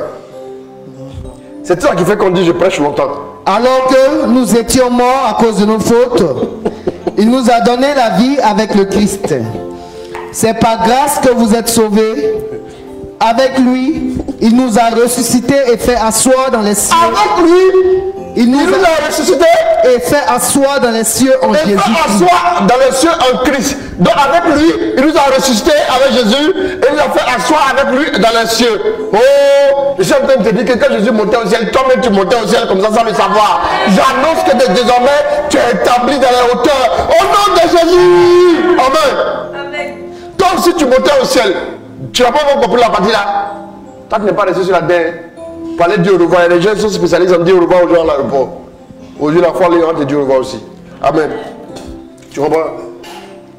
C'est ça qui fait qu'on dit je prêche longtemps. Alors que nous étions morts à cause de nos fautes, il nous a donné la vie avec le Christ. C'est par grâce que vous êtes sauvés. Avec lui, il nous a ressuscités et fait asseoir dans les cieux. Avec lui, Il nous a ressuscité et fait asseoir dans les cieux en et Jésus. fait asseoir dans les cieux en Christ. Donc avec lui, il nous a ressuscité avec Jésus et il nous a fait asseoir avec lui dans les cieux. Oh, je suis en train de te dire que quand Jésus montait au ciel, toi-même tu montais au ciel comme ça sans le savoir. J'annonce que désormais tu es établi dans la hauteur. Au nom de Jésus. Amen. Toi aussi tu montais au ciel. Tu n'as pas encore compris la partie là. Toi tu n'es pas resté sur la terre. Parler de dire au revoir. Les gens sont spécialisés en dire au revoir aux gens à l'aéroport. Aujourd'hui, la foi, les gens te disent au revoir aussi. Amen. Tu comprends?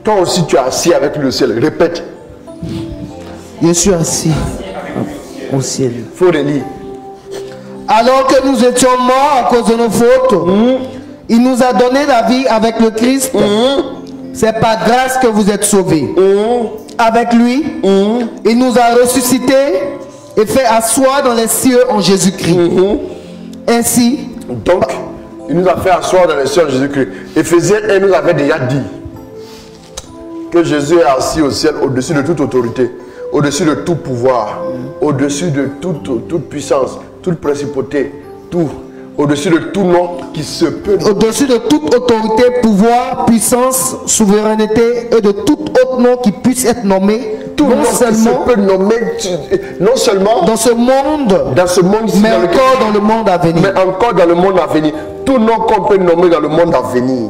Toi aussi, tu es assis avec le ciel. Répète. Je suis assis au ciel. Il faut relire. Alors que nous étions morts à cause de nos fautes, il nous a donné la vie avec le Christ. C'est par grâce que vous êtes sauvés. Avec lui, il nous a ressuscités et fait asseoir dans les cieux en Jésus-Christ. Ainsi, donc, il nous a fait asseoir dans les cieux en Jésus-Christ. Ephésiens 1 nous avait déjà dit que Jésus est assis au ciel au-dessus de toute autorité, au-dessus de tout pouvoir, au-dessus de toute puissance, toute principauté, tout, au-dessus de tout nom qui se peut. au-dessus de toute autorité, pouvoir, puissance, souveraineté et de tout autre nom qui puisse être nommé, Tout nom qui se peut nommer, non seulement dans ce monde, ici, mais dans lequel- encore dans le monde à venir. mais encore dans le monde à venir. Tout nom qu'on peut nommer dans le monde à venir,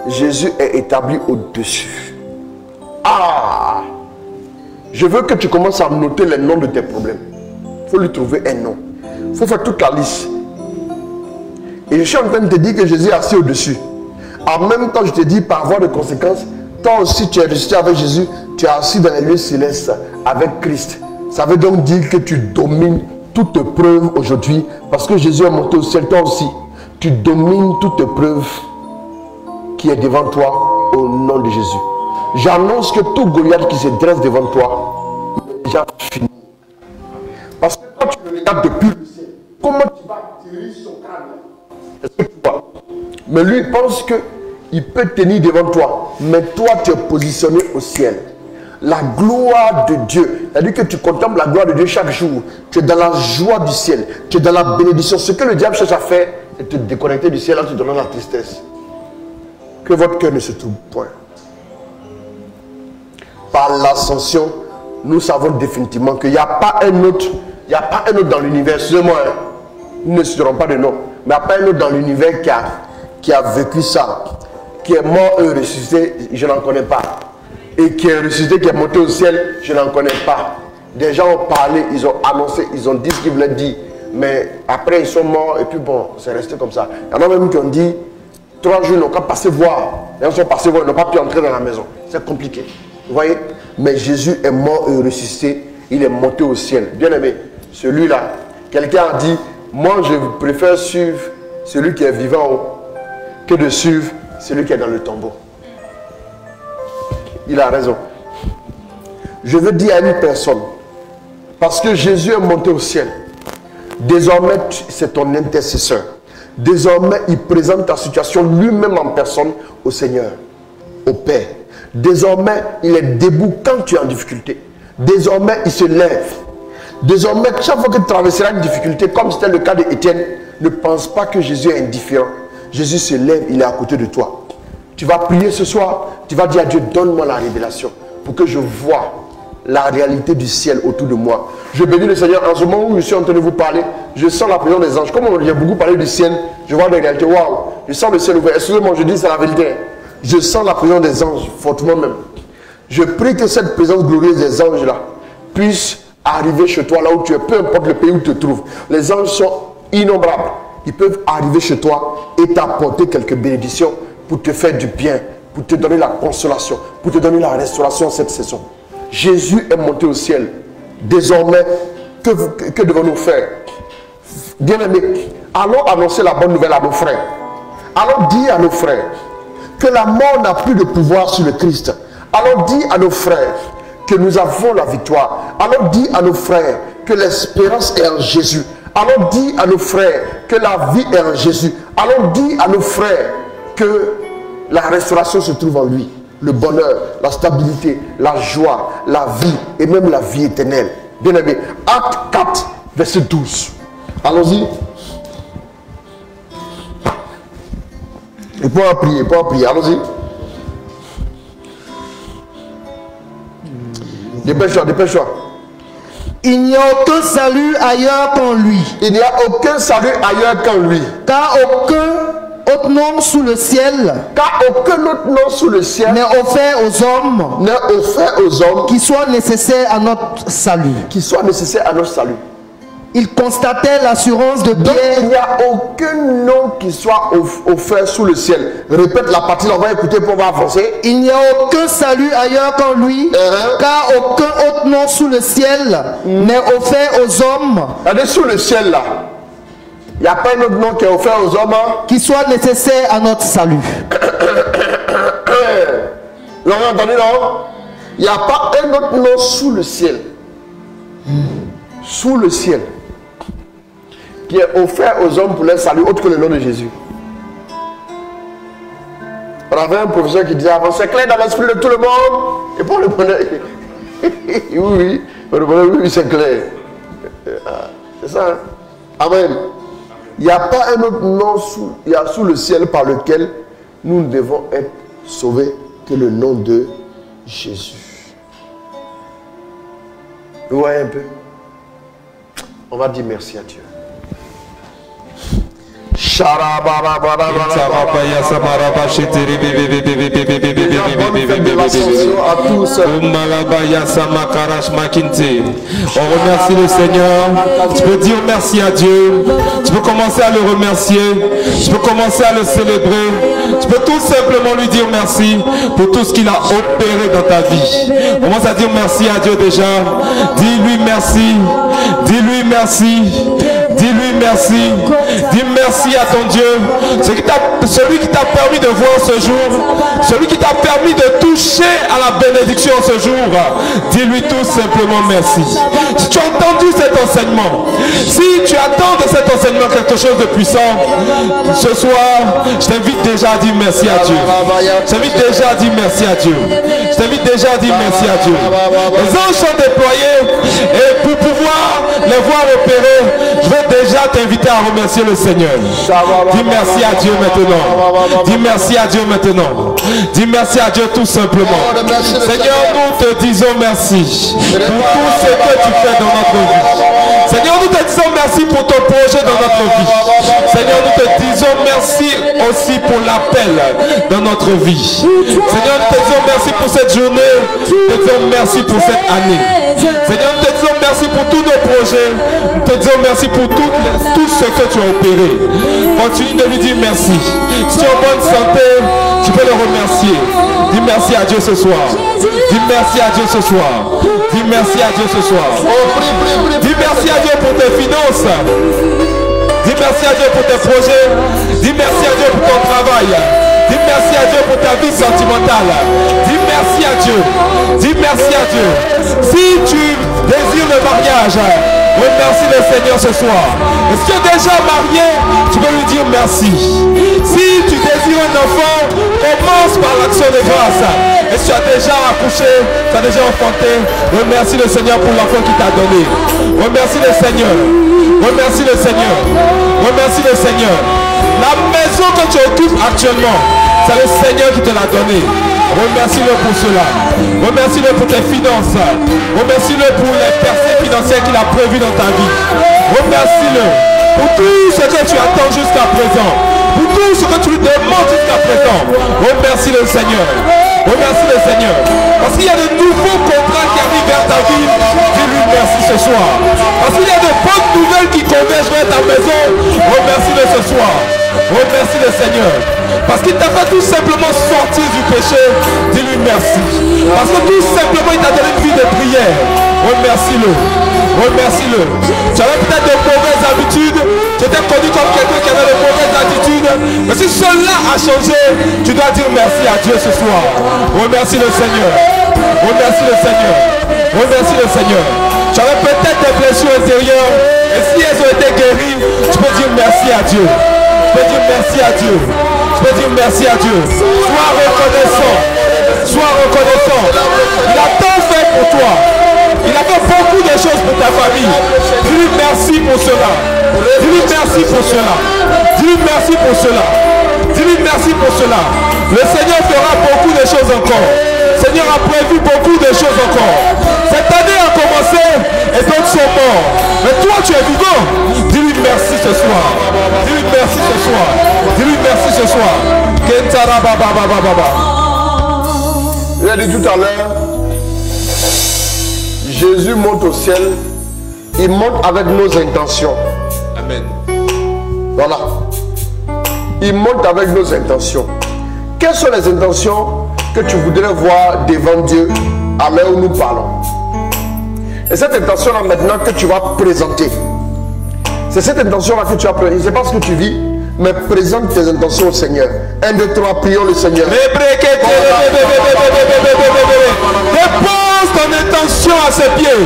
Jésus est établi au-dessus. Ah! Je veux que tu commences à noter les noms de tes problèmes. Il faut lui trouver un nom. Il faut faire toute la liste. Et je suis en train de te dire que Jésus est assis au-dessus. En même temps, je te dis par voie de conséquence, toi aussi tu es ressuscité avec Jésus, tu es assis dans les lieux célestes avec Christ. Ça veut donc dire que tu domines toute preuve aujourd'hui, parce que Jésus est monté au ciel, toi aussi. Tu domines toute preuve qui est devant toi au nom de Jésus. J'annonce que tout Goliath qui se dresse devant toi est déjà fini. Parce que quand tu le regardes depuis le ciel, comment tu vas tirer son crâne? Est-ce que tu vois? Mais lui il pense qu'il peut tenir devant toi, mais toi tu es positionné au ciel. La gloire de Dieu, c'est-à-dire que tu contemples la gloire de Dieu chaque jour. Tu es dans la joie du ciel, tu es dans la bénédiction. Ce que le diable cherche à faire, c'est te déconnecter du ciel en te donnant la tristesse. Que votre cœur ne se trouble point. Par l'ascension, nous savons définitivement qu'il n'y a pas un autre, dans l'univers, excusez-moi, hein, nous ne citerons pas de nom, mais il n'y a pas un autre dans l'univers qui a vécu ça, qui est mort et ressuscité, je n'en connais pas. Et qui est ressuscité, qui est monté au ciel, je n'en connais pas. Des gens ont parlé, ils ont annoncé, ils ont dit ce qu'ils voulaient dire, mais après ils sont morts et puis bon, c'est resté comme ça. Il y en a même qui ont dit, 3 jours, ils n'ont qu'à passer voir. Les gens sont passés voir, ils n'ont pas pu entrer dans la maison. C'est compliqué. Vous voyez? Mais Jésus est mort et ressuscité. Il est monté au ciel. Bien aimé, celui-là, quelqu'un a dit, moi je préfère suivre celui qui est vivant que de suivre celui qui est dans le tombeau. Il a raison. Je veux dire à une personne, parce que Jésus est monté au ciel, désormais c'est ton intercesseur. Désormais il présente ta situation lui-même en personne au Seigneur, au Père. Désormais, il est debout quand tu es en difficulté. Désormais, il se lève. Désormais, chaque fois que tu traverseras une difficulté, comme c'était le cas d'Étienne, ne pense pas que Jésus est indifférent. Jésus se lève, il est à côté de toi. Tu vas prier ce soir, tu vas dire à Dieu, donne-moi la révélation pour que je vois la réalité du ciel autour de moi. Je bénis le Seigneur. En ce moment où je suis en train de vous parler, je sens la présence des anges. Comme j'ai beaucoup parlé du ciel, je vois des réalités. Waouh, je sens le ciel ouvert. Excusez-moi, je dis c'est la vérité. Je sens la présence des anges, fortement même. Je prie que cette présence glorieuse des anges là puisse arriver chez toi, là où tu es, peu importe le pays où tu te trouves. Les anges sont innombrables. Ils peuvent arriver chez toi et t'apporter quelques bénédictions pour te faire du bien, pour te donner la consolation, pour te donner la restauration cette saison. Jésus est monté au ciel. Désormais, que devons-nous faire? Bien-aimés, allons annoncer la bonne nouvelle à nos frères. Allons dire à nos frères que la mort n'a plus de pouvoir sur le Christ. Allons dire à nos frères que nous avons la victoire. Allons dire à nos frères que l'espérance est en Jésus. Allons dire à nos frères que la vie est en Jésus. Allons dire à nos frères que la restauration se trouve en lui. Le bonheur, la stabilité, la joie, la vie et même la vie éternelle. Bien aimé, Acte 4, verset 12. Allons-y. Et pour en prier, allons-y. Dépêche-toi, dépêche-toi. Il n'y a aucun salut ailleurs qu'en lui. Il n'y a aucun salut ailleurs qu'en lui. Car aucun autre nom sous le ciel. Car aucun autre nom sous le ciel n'est offert aux hommes. N'est offert aux hommes. Qui soit nécessaire à notre salut. Qui soit nécessaire à notre salut. Il constatait l'assurance de Pierre. Donc, il n'y a aucun nom qui soit offert sous le ciel. Répète la partie, on va écouter pour avancer. Il n'y a aucun salut ailleurs qu'en lui, car aucun autre nom sous le ciel n'est offert aux hommes. Regardez, sous le ciel là, il n'y a pas un autre nom qui est offert aux hommes. Qui soit nécessaire à notre salut. Vous avez entendu, non? Il n'y a pas un autre nom sous le ciel. Sous le ciel. Qui est offert aux hommes pour leur salut, autre que le nom de Jésus. On avait un professeur qui disait avant, c'est clair dans l'esprit de tout le monde. Et pour le bonheur, oui, oui, c'est clair. C'est ça. Hein? Amen. Il n'y a pas un autre nom sous le ciel par lequel nous devons être sauvés que le nom de Jésus. Vous voyez un peu? On va dire merci à Dieu. On remercie le Seigneur. Tu peux dire merci à Dieu. Tu peux commencer à le remercier. Tu peux commencer à le célébrer. Tu peux tout simplement lui dire merci pour tout ce qu'il a opéré dans ta vie. Commence à dire merci à Dieu déjà. Dis-lui merci. Dis-lui merci. Dis-lui merci. Dis merci à ton Dieu. Celui qui t'a permis de voir ce jour. Celui qui t'a permis de toucher à la bénédiction ce jour. Dis-lui tout simplement merci. Si tu as entendu cet enseignement, si tu attends de cet enseignement quelque chose de puissant, ce soir, je t'invite déjà à dire merci à Dieu. Je t'invite déjà à dire merci à Dieu. Je t'invite déjà à dire merci à Dieu. Les anges sont déployés et pour pouvoir les voir opérer, je vais déjà t'inviter à remercier le Seigneur. Dis merci à Dieu maintenant. Dis merci à Dieu maintenant. Dis merci à Dieu tout simplement. Seigneur, nous te disons merci pour tout ce que tu fais dans notre vie. Seigneur, nous te disons merci pour ton projet dans notre vie. Seigneur, nous te disons merci aussi pour l'appel dans notre vie. Seigneur, nous te disons merci pour cette journée. Nous te disons merci pour cette année. Seigneur, nous te disons merci pour tous nos projets. Nous te disons merci pour tout ce que tu as opéré. Continue de lui dire merci. Si tu es en bonne santé, tu peux le remercier. Dis merci à Dieu ce soir. Dis merci à Dieu ce soir. Dis merci à Dieu ce soir. Dis merci à Dieu pour tes finances. Dis merci à Dieu pour tes projets. Dis merci à Dieu pour ton travail. Dis merci à Dieu pour ta vie sentimentale. Dis merci à Dieu. Dis merci à Dieu. Si tu désires le mariage, remercie le Seigneur ce soir. Et si tu es déjà marié, tu peux lui dire merci. Si tu désires un enfant, commence par l'action de grâce. Et si tu as déjà accouché, tu as déjà enfanté, remercie le Seigneur pour l'enfant qu'il t'a donné. Remercie le Seigneur. Remercie le Seigneur. Remercie le Seigneur. La maison position que tu occupes actuellement, c'est le Seigneur qui te l'a donné. Remercie-le pour cela. Remercie-le pour tes finances. Remercie-le pour les percées financières qu'il a prévues dans ta vie. Remercie-le pour tout ce que tu attends jusqu'à présent. Pour tout ce que tu lui demandes jusqu'à présent. Remercie le Seigneur. Remercie le Seigneur. Parce qu'il y a de nouveaux contrats qui arrivent vers ta vie. Dis-lui merci ce soir. Parce qu'il y a de bonnes nouvelles qui convergent vers ta maison. Remercie-le ce soir. Remercie le Seigneur. Parce qu'il t'a fait tout simplement sortir du péché. Dis-lui merci. Parce que tout simplement il t'a donné une vie de prière. Remercie-le. Remercie-le. Tu avais peut-être de mauvaises habitudes. Tu étais connu comme quelqu'un qui avait de mauvaises attitudes. Mais si cela a changé, tu dois dire merci à Dieu ce soir. Remercie le Seigneur. Remercie le Seigneur. Remercie le Seigneur. Tu avais peut-être des blessures intérieures. Et si elles ont été guéries, tu peux dire merci à Dieu. Tu peux dire merci à Dieu. Tu peux dire merci à Dieu. Sois reconnaissant. Sois reconnaissant. Il a tant fait pour toi. Il a fait beaucoup de choses pour ta famille. Dis-lui merci pour cela. Dis-lui merci pour cela. Dis-lui merci pour cela. Dis-lui merci pour cela. Le Seigneur fera beaucoup de choses encore. Le Seigneur a prévu beaucoup de choses encore. Cette année a commencé et d'autres sont morts. Mais toi tu es vivant. Dis-lui merci ce soir. Dis-lui merci ce soir. Dis-lui merci ce soir. Il a dit tout à l'heure, Jésus monte au ciel. Il monte avec nos intentions. Amen. Voilà. Il monte avec nos intentions. Quelles sont les intentions que tu voudrais voir devant Dieu à l'heure où nous parlons? Et cette intention-là maintenant que tu vas présenter. C'est cette intention-là que tu as présentée. Je ne sais pas ce que tu vis, mais présente tes intentions au Seigneur. 1, 2, 3, prions le Seigneur. Dépose ton intention à ses pieds.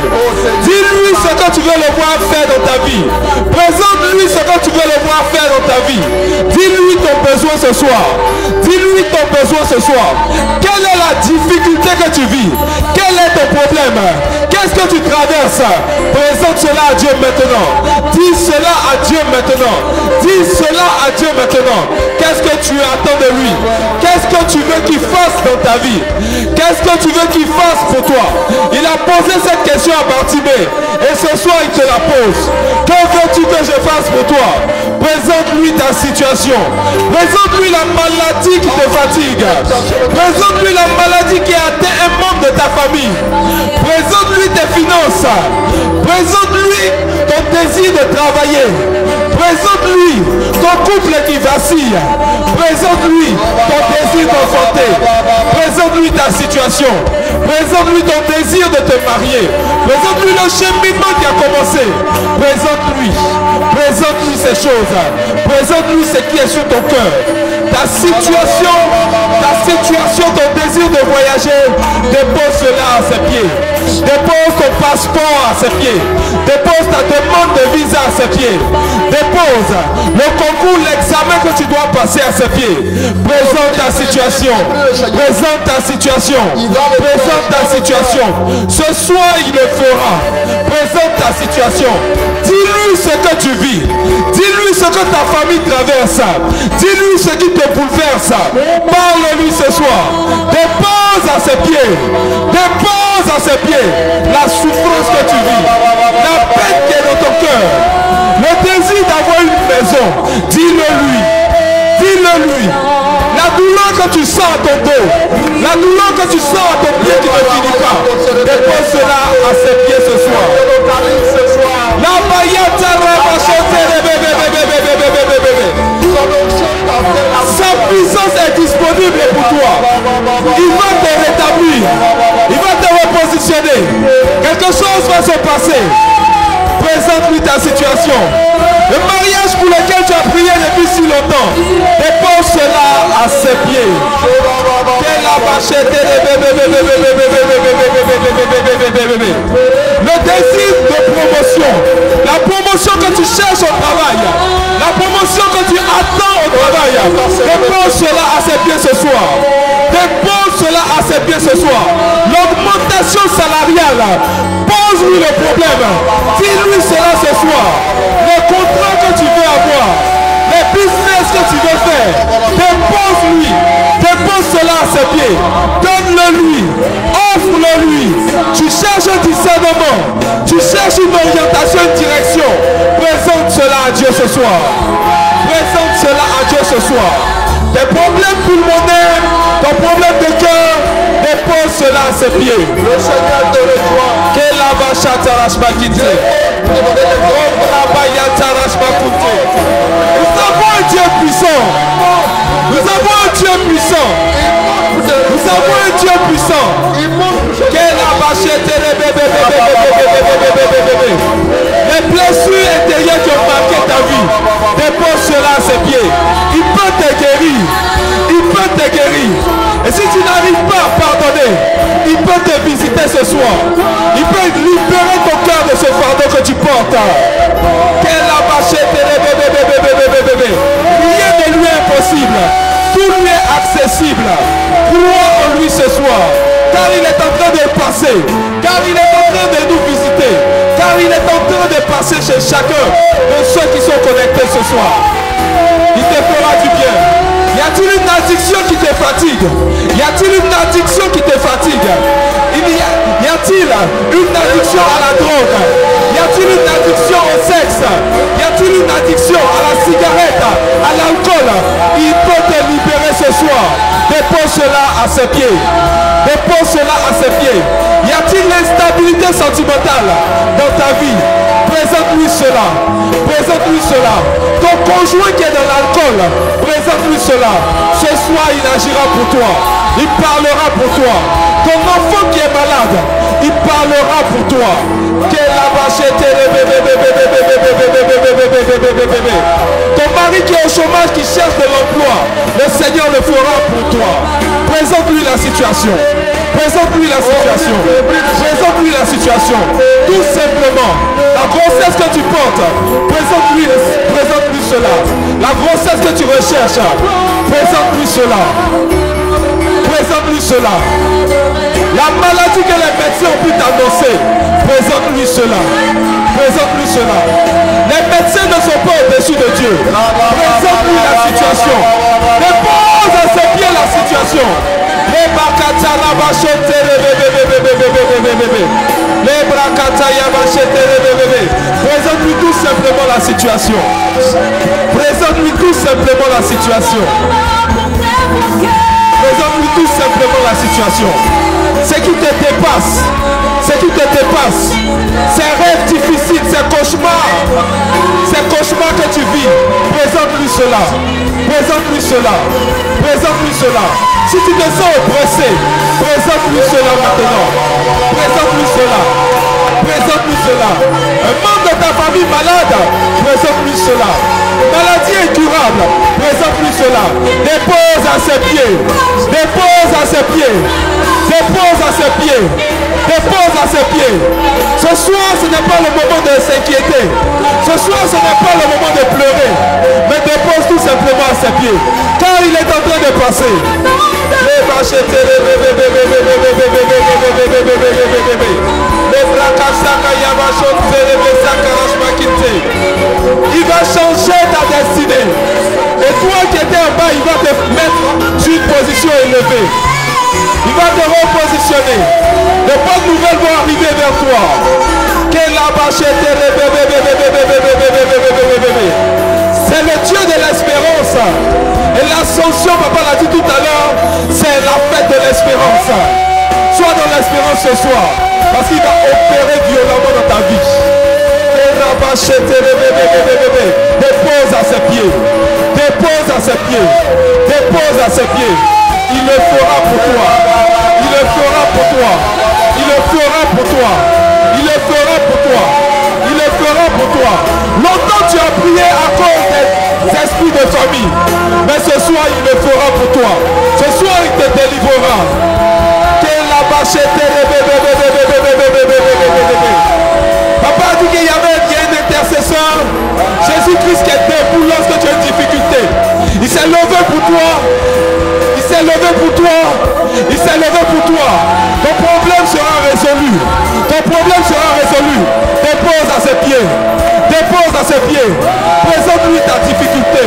Dis-lui ce que tu veux le voir faire dans ta vie. Présente-lui ce que tu veux le voir faire dans ta vie. Dis-lui ton besoin ce soir. Dis-lui ton besoin ce soir. Quelle est la difficulté que tu vis? Quel est ton problème? Qu'est-ce que tu traverses? Présente cela à Dieu maintenant. Dis cela à Dieu maintenant. Dis cela à Dieu maintenant. Qu'est-ce que tu attends de lui? Qu'est-ce que tu veux qu'il fasse dans ta vie? Qu'est-ce que tu veux qu'il fasse pour toi? Il a posé cette question à Bartimée. Et ce soir il te la pose. Que veux-tu que je fasse pour toi? Présente-lui ta situation. Présente-lui la maladie qui te fatigue. Présente-lui la maladie qui a atteint un membre de ta famille. Présente-lui tes finances. Présente-lui ton désir de travailler. Présente-lui ton couple qui vacille. Présente-lui ton désir d'enfanter. Présente-lui ta situation. Présente-lui ton désir de te marier. Présente-lui le cheminement qui a commencé. Présente-lui. Présente-lui ces choses. Présente-lui ce qui est sur ton cœur. Ta situation, ton désir de voyager, dépose cela à ses pieds. Dépose ton passeport à ses pieds. Dépose ta demande de visa à ses pieds. Dépose le concours, l'examen que tu dois passer à ses pieds. Présente ta situation. Présente ta situation. Présente ta situation. Ce soir, il le fera. Présente ta situation. Dis-lui ce que tu vis. Dis-lui ce que ta famille traverse. Dis-lui ce qui te bouleverse. Parle-lui ce soir. Dépose à ses pieds. Dépose à ses pieds la souffrance que tu vis. La peine qui est dans ton cœur. Le désir d'avoir une maison. Dis-le lui. Dis-le lui. La douleur que tu sens à ton dos. La douleur que tu sens à ton pied qui ne finit pas. Dépose cela à ses pieds ce soir. La baïata sa puissance est disponible pour toi. Il va te rétablir. Il va te repositionner. Quelque chose va se passer. Présente-lui ta situation. Le mariage pour lequel tu as prié depuis si longtemps, dépose cela à ses pieds. Le désir de promotion, la promotion que tu cherches au travail, la promotion que tu attends au travail, dépose cela à ses pieds ce soir. Dépose cela à ses pieds ce soir. L'augmentation salariale, pose-lui le problème. Dis-lui cela ce soir. Le contrat que tu veux avoir, les business que tu veux faire, à ses pieds. Donne-le lui. Offre-le lui. Tu cherches un discernement. Tu cherches une orientation, une direction. Présente cela à Dieu ce soir. Présente cela à Dieu ce soir. Tes problèmes pulmonaires, ton problème de cœur, dépose cela à ses pieds. Le Seigneur te reçoit. Nous avons un Dieu puissant. Nous avons un Dieu puissant. Nous avons un Dieu puissant. Les blessures intérieures qui ont marqué ta vie, dépose cela à ses pieds. Il peut te guérir. Il peut te guérir. Et si tu n'arrives pas à pardonner, il peut te visiter ce soir. Il peut libérer ton cœur de ce fardeau que tu portes. Rien ne lui est impossible. Tout lui est accessible. Crois en lui ce soir. Car il est en train de passer. Car il est en train de nous visiter. Car il est en train de passer chez chacun de ceux qui sont connectés ce soir. Il te fera du bien. Y a-t-il une addiction qui te fatigue? Y a-t-il une addiction qui te fatigue? Y a-t-il une addiction à la drogue? Y a-t-il une addiction au sexe? Y a-t-il une addiction à la cigarette, à l'alcool? Il peut te libérer ce soir. Dépose cela à ses pieds. Dépose cela à ses pieds. Y a-t-il l'instabilité sentimentale dans ta vie? Présente-lui cela. Présente-lui cela. Ton conjoint qui est dans l'alcool, présente-lui cela. Ce soir, il agira pour toi. Il parlera pour toi. Ton enfant qui est malade, il parlera pour toi. Ton mari qui est au chômage, qui cherche de l'emploi, le Seigneur le fera pour toi. Présente-lui la situation. Présente-lui la situation. Présente-lui la situation. Tout simplement. La grossesse que tu portes, présente-lui cela. La grossesse que tu recherches, présente-lui cela. Présente-lui cela. La maladie que les médecins ont pu t'annoncer, présente-lui cela. Présente-lui cela. Les médecins ne sont pas au-dessus de Dieu. Présente-lui la situation. Dépose à ses pieds la situation. Les présente-lui tout simplement la situation. Présente-lui tout simplement la situation. Présente-lui tout simplement la situation. Ce qui te dépasse, ce qui te dépasse, ces rêves difficiles, ces cauchemars que tu vis, présente-lui cela. Présente-lui cela. Présente-lui cela. Si tu te sens oppressé, présente-lui cela maintenant. Présente-lui cela. Présente-lui cela. Un membre de ta famille malade, présente-lui cela. Maladie incurable, présente-lui cela. Dépose à ses pieds. Dépose à ses pieds. Dépose à ses pieds. Dépose à ses pieds. Ce soir, ce n'est pas le moment de s'inquiéter. Ce soir, ce n'est pas le moment de pleurer. Mais dépose tout simplement à ses pieds. Car il est en train de passer. Il va changer ta destinée. Et toi qui étais en bas, il va te mettre sur une position élevée. Il va te repositionner. De bonnes nouvelles vont arriver vers toi. C'est le Dieu de l'espérance. Et l'ascension, papa l'a dit tout à l'heure, c'est la fête de l'espérance. Sois dans l'espérance ce soir. Parce qu'il va opérer violemment dans ta vie. Dépose à ses pieds. Dépose à ses pieds. Dépose à ses pieds. Il le fera pour toi. Il le fera pour toi. Il le fera pour toi. Il le fera pour toi. Il le fera pour toi. Longtemps tu as prié à cause des esprits de famille. Mais ce soir il le fera pour toi. Ce soir il te délivrera. Papa a dit qu'il y avait un intercesseur. Jésus-Christ qui est debout lorsque tu as une difficulté. Il s'est levé pour toi. Il s'est levé pour toi. Il s'est levé pour toi. Ton problème sera résolu. Ton problème sera résolu. Dépose à ses pieds. Dépose à ses pieds. Présente-lui ta difficulté.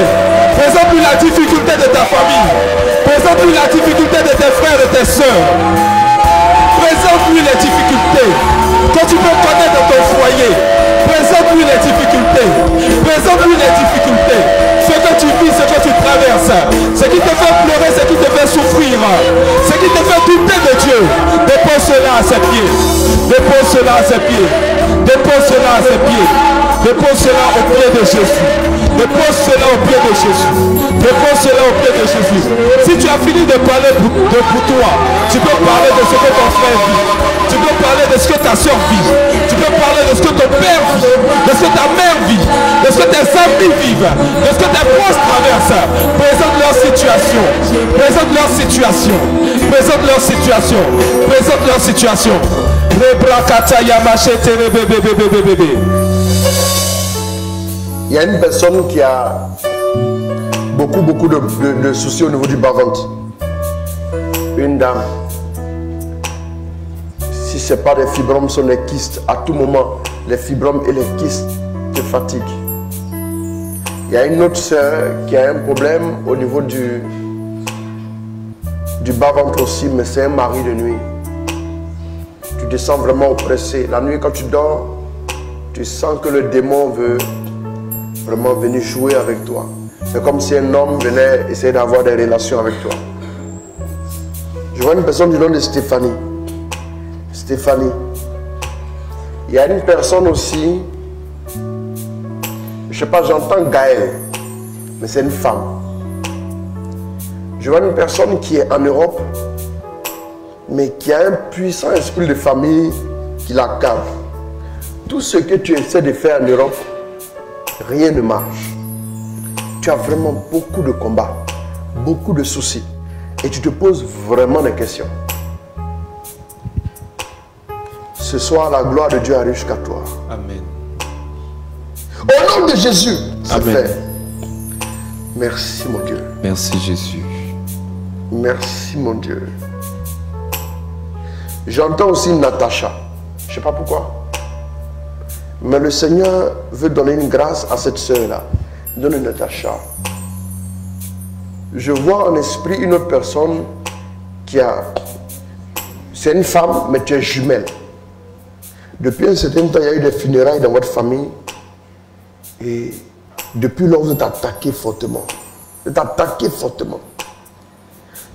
Présente-lui la difficulté de ta famille. Présente-lui la difficulté de tes frères et tes sœurs. Présente-lui les difficultés. Quand tu peux connaître dans ton foyer, présente-lui les difficultés. Présente-lui les difficultés. Ce que tu vis, ce que tu traverses, ce qui te fait pleurer, ce qui te fait souffrir, ce qui te fait douter de Dieu, dépose cela à ses pieds. Dépose cela à ses pieds. Dépose cela à ses pieds. Dépose cela au pied de Jésus. Dépose cela au pied de Jésus. Dépose cela au pied de Jésus. Si tu as fini de parler pour toi, tu peux parler de ce que ton frère vit. Tu peux parler de ce que ta soeur vit. Tu peux parler de ce que ton père vit. De ce que ta mère vit. De ce que tes amis vivent. De ce que tes proches traversent. Présente leur situation. Présente leur situation. Présente leur situation. Présente leur situation. Il y a une personne qui a beaucoup de soucis au niveau du bas-ventre. Une dame. Si ce n'est pas des fibromes, ce sont des kystes. À tout moment, les fibromes et les kystes te fatiguent. Il y a une autre soeur qui a un problème au niveau du bas-ventre aussi, mais c'est un mari de nuit. Tu te sens vraiment oppressé. La nuit, quand tu dors, tu sens que le démon veut vraiment venir jouer avec toi. C'est comme si un homme venait essayer d'avoir des relations avec toi. Je vois une personne du nom de Stéphanie. Stéphanie. Il y a une personne aussi, je ne sais pas, j'entends Gaël, mais c'est une femme. Je vois une personne qui est en Europe, mais qui a un puissant esprit de famille qui l'accable. Tout ce que tu essaies de faire en Europe, rien ne marche. Tu as vraiment beaucoup de combats, beaucoup de soucis. Et tu te poses vraiment des questions. Ce soir, la gloire de Dieu arrive jusqu'à toi. Amen. Au nom de Jésus, c'est Amen. fait. Merci mon Dieu. Merci Jésus. Merci mon Dieu. J'entends aussi Natacha. Je ne sais pas pourquoi. Mais le Seigneur veut donner une grâce à cette sœur-là. Donne Natacha. Je vois en esprit une autre personne qui a... C'est une femme, mais tu es jumelle. Depuis un certain temps, il y a eu des funérailles dans votre famille. Et depuis lors, vous êtes attaqué fortement. Vous êtes attaqué fortement.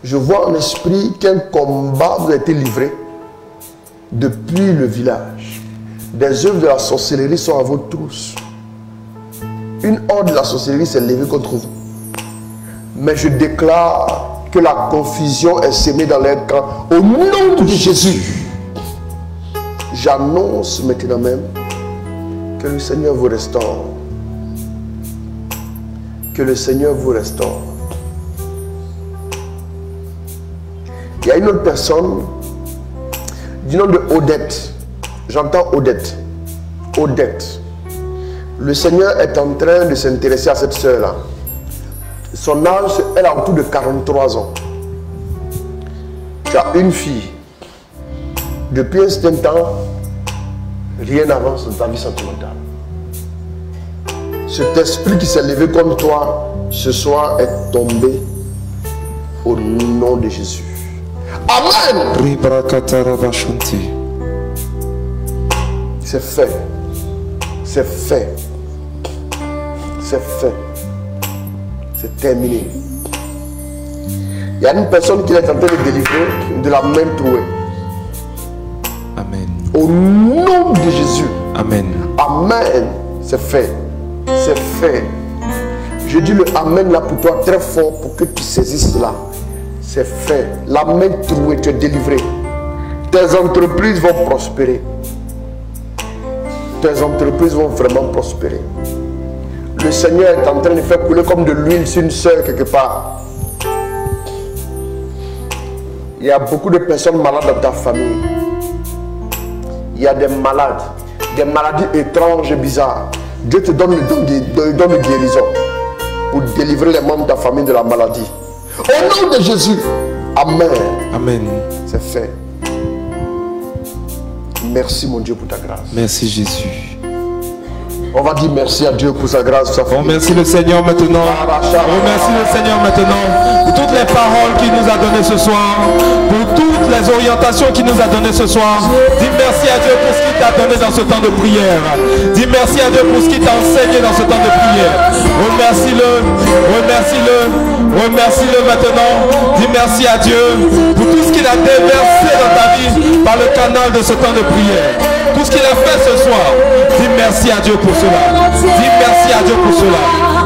Je vois en esprit qu'un combat vous a été livré depuis le village. Des œuvres de la sorcellerie sont à votre trousse. Une horde de la sorcellerie s'est levée contre vous. Mais je déclare que la confusion est sémée dans leur camp. Au nom de Jésus, j'annonce maintenant même que le Seigneur vous restaure. Que le Seigneur vous restaure. Il y a une autre personne du nom de Odette. J'entends Odette. Odette. Le Seigneur est en train de s'intéresser à cette sœur-là. Son âge, elle a autour de 43 ans. Tu as une fille. Depuis un certain temps, rien n'avance dans ta vie sentimentale. Cet esprit qui s'est levé contre toi, ce soir est tombé au nom de Jésus. Amen. C'est fait. C'est fait. C'est fait. C'est terminé. Il y a une personne qui est en train de délivrer de la main trouée. Amen. Au nom de Jésus. Amen. Amen. C'est fait. C'est fait. Je dis le Amen là pour toi très fort pour que tu saisisses cela. C'est fait. La main trouée, tu es délivré. Tes entreprises vont prospérer. Tes entreprises vont vraiment prospérer. Le Seigneur est en train de faire couler comme de l'huile sur une sœur quelque part. Il y a beaucoup de personnes malades dans ta famille. Il y a des malades, des maladies étranges et bizarres. Dieu te donne le don de guérison pour délivrer les membres de ta famille de la maladie. Au nom de Jésus. Amen. Amen. C'est fait. Merci mon Dieu pour ta grâce. Merci Jésus. On va dire merci à Dieu pour sa grâce. On remercie le Seigneur maintenant. On remercie le Seigneur maintenant. pour toutes les paroles qu'il nous a données ce soir, pour toutes les orientations qu'il nous a données ce soir. Dis merci à Dieu pour ce qu'il t'a donné dans ce temps de prière. Dis merci à Dieu pour ce qu'il t'a enseigné dans ce temps de prière. Remercie-le, remercie-le, remercie-le maintenant. Dis merci à Dieu pour tout ce qu'il a déversé dans ta vie par le canal de ce temps de prière. Tout ce qu'il a fait ce soir. Dis merci à Dieu pour cela. Dis merci à Dieu pour cela.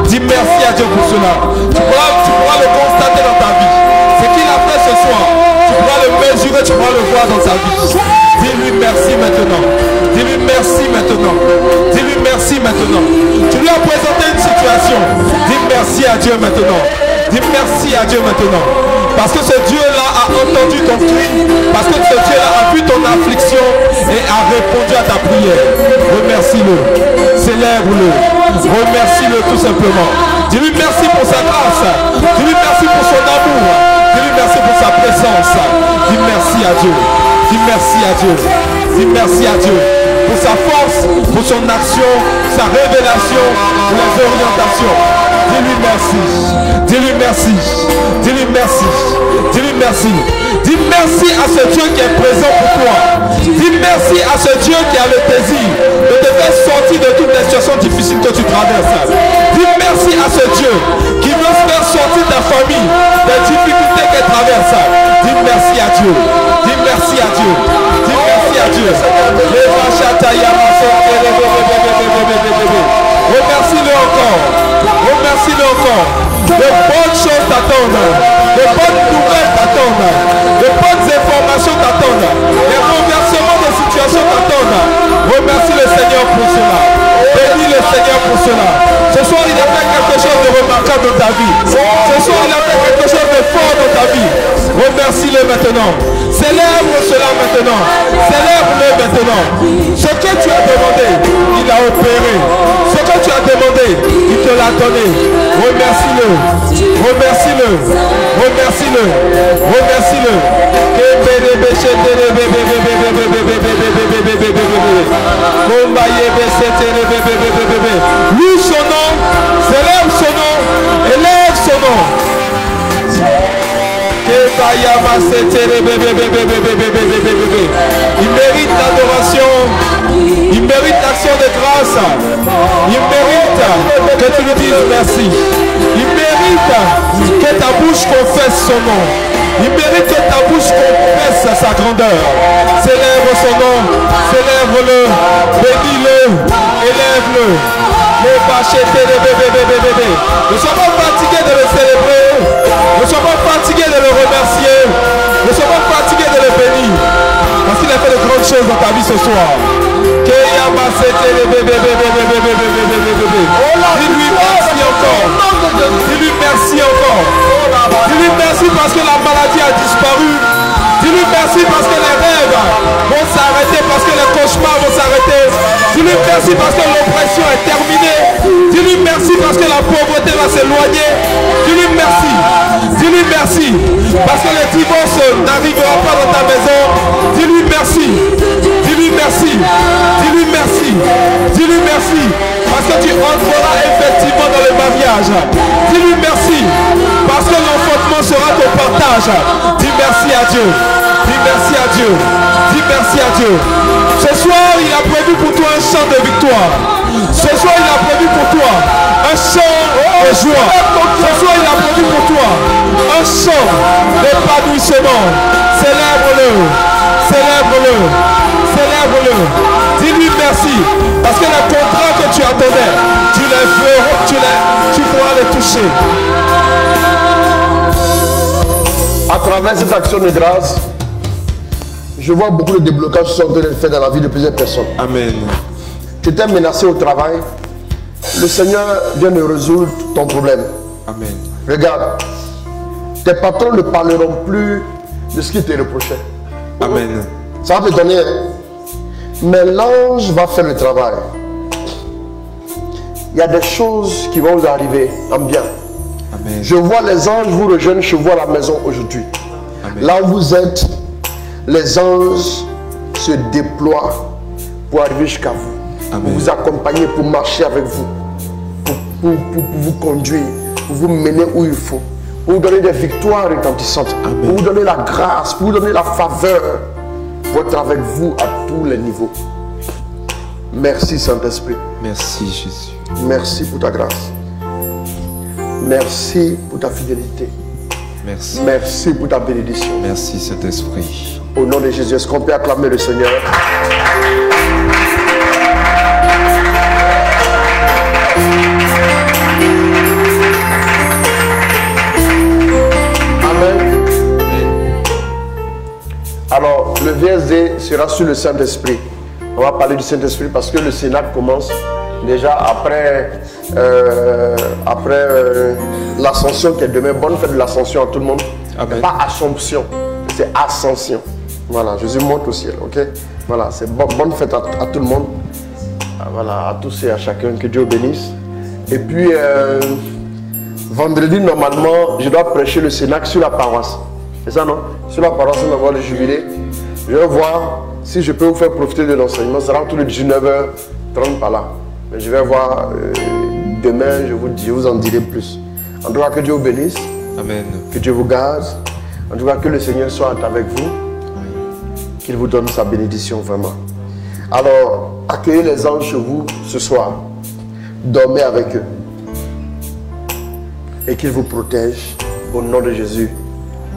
Dis merci à Dieu pour cela. Tu pourras le constater dans ta vie. Ce qu'il a fait ce soir, tu pourras le mesurer, tu pourras le voir dans ta vie. Dis-lui merci maintenant. Dis-lui merci maintenant. Dis-lui merci maintenant. Tu lui as présenté une situation. Dis merci à Dieu maintenant. Dis merci à Dieu maintenant. Parce que ce Dieu-là a entendu ton cri. Parce que ce Dieu-là a vu ton affliction et a répondu à ta prière. Remercie-le. Célèbre-le. Remercie-le tout simplement. Dis-lui merci pour sa grâce. Dis-lui merci pour son amour. Dis-lui merci pour sa présence. Dis merci à Dieu. Dis merci à Dieu. Dis merci à Dieu. Pour sa force, pour son action, sa révélation, pour les orientations. Dis-lui merci. Dis-lui merci. Dis-lui merci. Dis-lui merci. Dis merci à ce Dieu qui est présent pour toi. Dis merci à ce Dieu qui a le désir de te faire sortir de toutes les situations difficiles que tu traverses. Dis merci à ce Dieu qui veut faire sortir ta famille des difficultés qu'elle traverse. Dis merci à Dieu. Dis merci à Dieu. Dis merci à Dieu. Remercie-le encore. Remercie-le encore. De bonnes choses t'attendent. De bonnes nouvelles t'attendent. De bonnes informations t'attendent. Des renversements de situation t'attendent. Remercie le Seigneur pour cela. Bénis le Seigneur pour cela. Ce soir, il a fait quelque chose de remarquable dans ta vie. Ce soir, il a fait quelque chose de fort dans ta vie. Remercie-le maintenant. Célèbre cela maintenant. Célèbre-le maintenant. Ce que tu as demandé, il a opéré. Ce que tu as demandé, il te l'a donné. Remercie-le. Remercie-le. Remercie-le. Remercie-le. Loue son nom, célèbre son nom, élève son nom. Il mérite l'adoration, il mérite l'action de grâce, il mérite que tu lui dises merci, il mérite que ta bouche confesse son nom, il mérite que ta bouche confesse sa grandeur. Célèbre son nom, célèbre-le, bénis-le, élève-le. Ne sois pas fatigué de le célébrer. Ne sois pas fatigué de le remercier. Ne sois pas fatigué de le bénir. Parce qu'il a fait de grandes choses dans ta vie ce soir. Dis-lui merci encore. Dis-lui merci encore. Dis-lui merci parce que la maladie a disparu. Dis-lui merci parce que les rêves vont s'arrêter, parce que les cauchemars vont s'arrêter. Dis-lui merci parce que l'oppression est terminée. Dis-lui merci parce que la pauvreté va s'éloigner. Dis-lui merci. Dis-lui merci parce que le divorce n'arrivera pas dans ta maison. Dis-lui merci. Dis-lui merci. Dis-lui merci. Dis-lui merci parce que tu entreras effectivement dans le mariage. Dis-lui merci parce que l'enfantement sera ton partage. Dis merci à Dieu. Dis merci à Dieu. Dis merci à Dieu. Ce soir, il a prévu pour toi un chant de victoire. Ce soir, il a prévu pour toi un chant de joie. Ce soir, il a prévu pour toi un chant d'épanouissement. Célèbre-le. Célèbre-le. Célèbre-le. Dis-lui merci. Parce que les contrats que tu attendais, tu pourras les toucher. À travers cette action de grâce, je vois beaucoup de déblocages qui sont en train de faire dans la vie de plusieurs personnes. Amen. Tu étais menacé au travail. Le Seigneur vient de résoudre ton problème. Amen. Regarde, tes patrons ne parleront plus de ce qui te reprochait. Amen. Ça va te donner. Mais l'ange va faire le travail. Il y a des choses qui vont vous arriver en bien. Amen. Je vois les anges vous rejoindre chez vous à la maison aujourd'hui. Là où vous êtes, les anges se déploient pour arriver jusqu'à vous. Amen. Pour vous accompagner, pour marcher avec vous. Pour vous conduire, pour vous mener où il faut. pour vous donner des victoires retentissantes, pour vous donner la grâce, pour vous donner la faveur, pour être avec vous à tous les niveaux. Merci Saint-Esprit. Merci Jésus. Merci pour ta grâce. Merci pour ta fidélité. Merci. Merci pour ta bénédiction. Merci Saint-Esprit. Au nom de Jésus, est-ce qu'on peut acclamer le Seigneur? Amen. Alors, le VSD sera sur le Saint-Esprit. On va parler du Saint-Esprit parce que le Sénat commence déjà après, l'Ascension qui est demain. Bonne fête de l'Ascension à tout le monde. Amen. Pas Assomption, c'est Ascension. Voilà, Jésus monte au ciel, ok? Voilà, c'est bonne fête à tout le monde. Voilà, à tous et à chacun, que Dieu bénisse. Et puis, vendredi, normalement, je dois prêcher le Cénacle sur la paroisse. C'est ça, non? Sur la paroisse, on va voir le jubilé. Je vais voir si je peux vous faire profiter de l'enseignement. Ça sera autour de 19h30 par là. Mais je vais voir demain, je vous en dirai plus. En tout cas, que Dieu vous bénisse. Amen. Que Dieu vous garde. En tout cas, que le Seigneur soit avec vous. Qu'il vous donne sa bénédiction vraiment. Alors, accueillez les anges chez vous ce soir. Dormez avec eux. Et qu'ils vous protègent au nom de Jésus.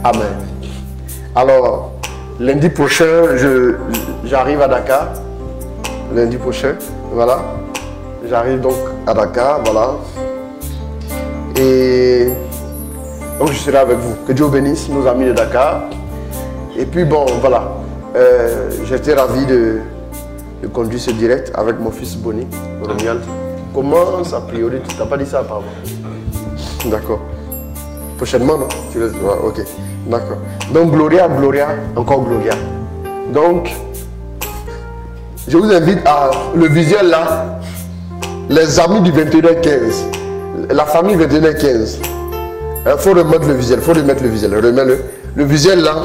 Amen. Alors, lundi prochain, j'arrive à Dakar. Lundi prochain, voilà. J'arrive donc à Dakar, voilà. Et donc je serai avec vous. Que Dieu bénisse nos amis de Dakar. Et puis bon, voilà. J'étais ravi de conduire ce direct avec mon fils Bonnie, Romuald. Commence a priori, tu n'as pas dit ça apparemment. D'accord. Prochainement, non? Ok, d'accord. Donc Gloria, encore Gloria. Donc, je vous invite à le visuel là, les amis du 21h15, la famille 21h15. Il faut remettre le visuel, remets-le. Le visuel là,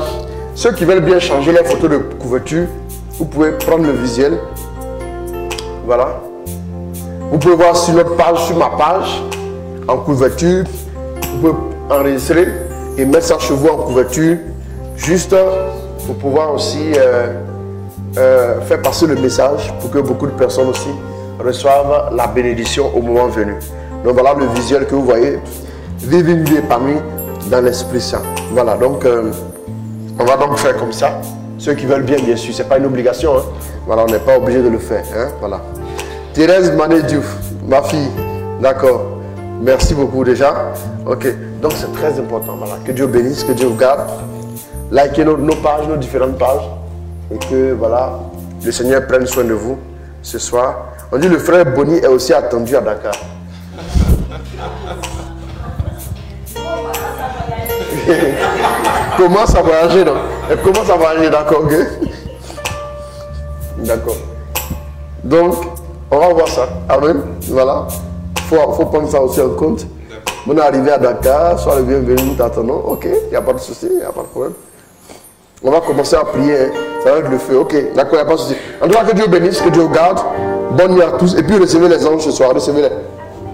ceux qui veulent bien changer les photos de couverture, vous pouvez prendre le visuel. Voilà. Vous pouvez voir sur notre page, sur ma page, en couverture. Vous pouvez enregistrer et mettre ça chez vous en couverture, juste pour pouvoir aussi faire passer le message pour que beaucoup de personnes aussi reçoivent la bénédiction au moment venu. Donc voilà le visuel que vous voyez. Vivre une vie épanouie dans l'Esprit Saint. Voilà, donc on va donc faire comme ça. Ceux qui veulent bien, bien sûr, c'est pas une obligation. Hein. Voilà, on n'est pas obligé de le faire. Hein. Voilà. Thérèse Mané Diouf, ma fille, d'accord. Merci beaucoup déjà. Ok, donc c'est très important. Voilà. Que Dieu bénisse, que Dieu vous garde. Likez nos pages, nos différentes pages. Et que voilà, le Seigneur prenne soin de vous ce soir. On dit le frère Bonnie est aussi attendu à Dakar. Commence à voyager, non? Elle commence à voyager, d'accord, ok? D'accord. Donc, on va voir ça. Amen. Voilà. Faut prendre ça aussi en compte. On est arrivé à Dakar, sois le bienvenu, nous t'attendons. Ok, il n'y a pas de souci, il n'y a pas de problème. On va commencer à prier. Hein. Ça va être le feu. Ok, d'accord, il n'y a pas de souci. En tout cas, que Dieu bénisse, que Dieu vous garde. Bonne nuit à tous. Et puis, recevez les anges ce soir. Recevez-les.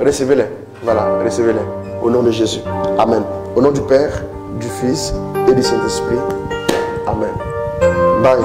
Recevez-les. Voilà, recevez-les. Au nom de Jésus. Amen. Au nom du Père, du Fils et du Saint-Esprit. Amen. Bye.